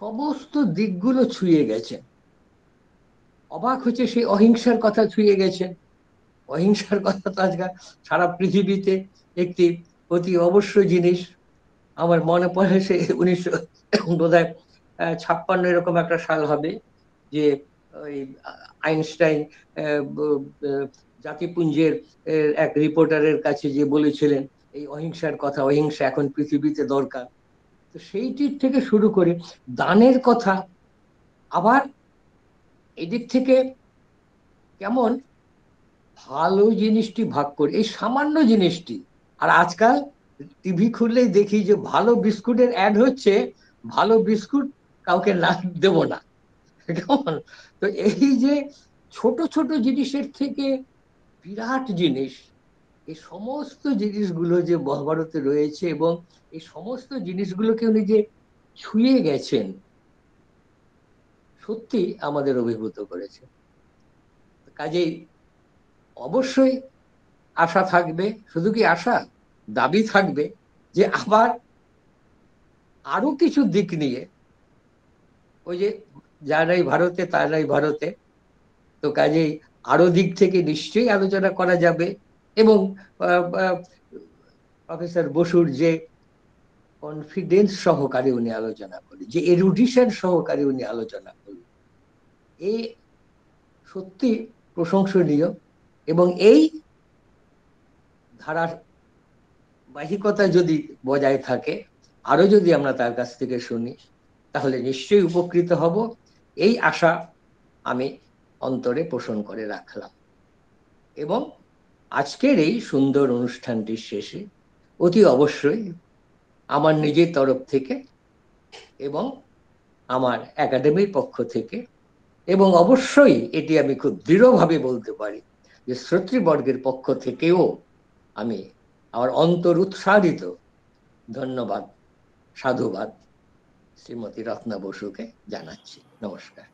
সমস্ত দিকগুলো ছুঁয়ে গেছেন। অবাক হচ্ছে সেই অহিংসার কথা ছুঁয়ে গেছেন। অহিংসার কথা তো আজকাল সারা পৃথিবীতে একটি অতি অবশ্য জিনিস। আমার মনে পড়ে সে 1956 এরকম একটা সাল হবে, যে ওই আইনস্টাইন জাতিপুঞ্জের এক রিপোর্টারের কাছে যে বলেছিলেন এই অহিংসার কথা, অহিংসা এখন পৃথিবীতে দরকার, তো সেইটির থেকে শুরু করে দানের কথা, আবার এদিক থেকে কেমন ভালো জিনিসটি ভাগ করে, এই সামান্য জিনিসটি। আর আজকাল টিভি খুললেই দেখি যে ভালো বিস্কুটের অ্যাড হচ্ছে, ভালো বিস্কুট কাউকে না দেব না, কেমন। তো এই যে ছোট ছোট জিনিসের থেকে বিরাট জিনিস, এই সমস্ত জিনিসগুলো যে মহাভারতে রয়েছে এবং এই সমস্ত জিনিসগুলোকে উনি যে ছুঁয়ে গেছেন, সত্যি আমাদের অভিভূত করেছে। কাজেই অবশ্যই আশা থাকবে, শুধু কি আশা, দাবি থাকবে যে আবার আরো কিছু দিক নিয়ে, ওই যে যারাই ভারতে তারাই ভারতে, তো কাজেই আরো দিক থেকে নিশ্চয়ই আলোচনা করা যাবে। এবং প্রফেসর বসুর যে কনফিডেন্স সহকারে উনি আলোচনা করেন, যে এরুডিশন সহকারে উনি আলোচনা করেন, এই সত্যি প্রশংসনীয়। এবং এই ধারাবাহিকতা যদি বজায় থাকে, আরো যদি আমরা তার কাছ থেকে শুনি, তাহলে নিশ্চয়ই উপকৃত হব, এই আশা আমি অন্তরে পোষণ করে রাখলাম। এবং আজকের এই সুন্দর অনুষ্ঠানটির শেষে অতি অবশ্যই আমার নিজের তরফ থেকে এবং আমার একাডেমির পক্ষ থেকে, এবং অবশ্যই এটি আমি খুব দৃঢ়ভাবে বলতে পারি যে শ্রোতৃবর্গের পক্ষ থেকেও আমি আমার অন্তর উৎসাহিত ধন্যবাদ, সাধুবাদ শ্রীমতী রত্না বসুকে জানাচ্ছি। নমস্কার।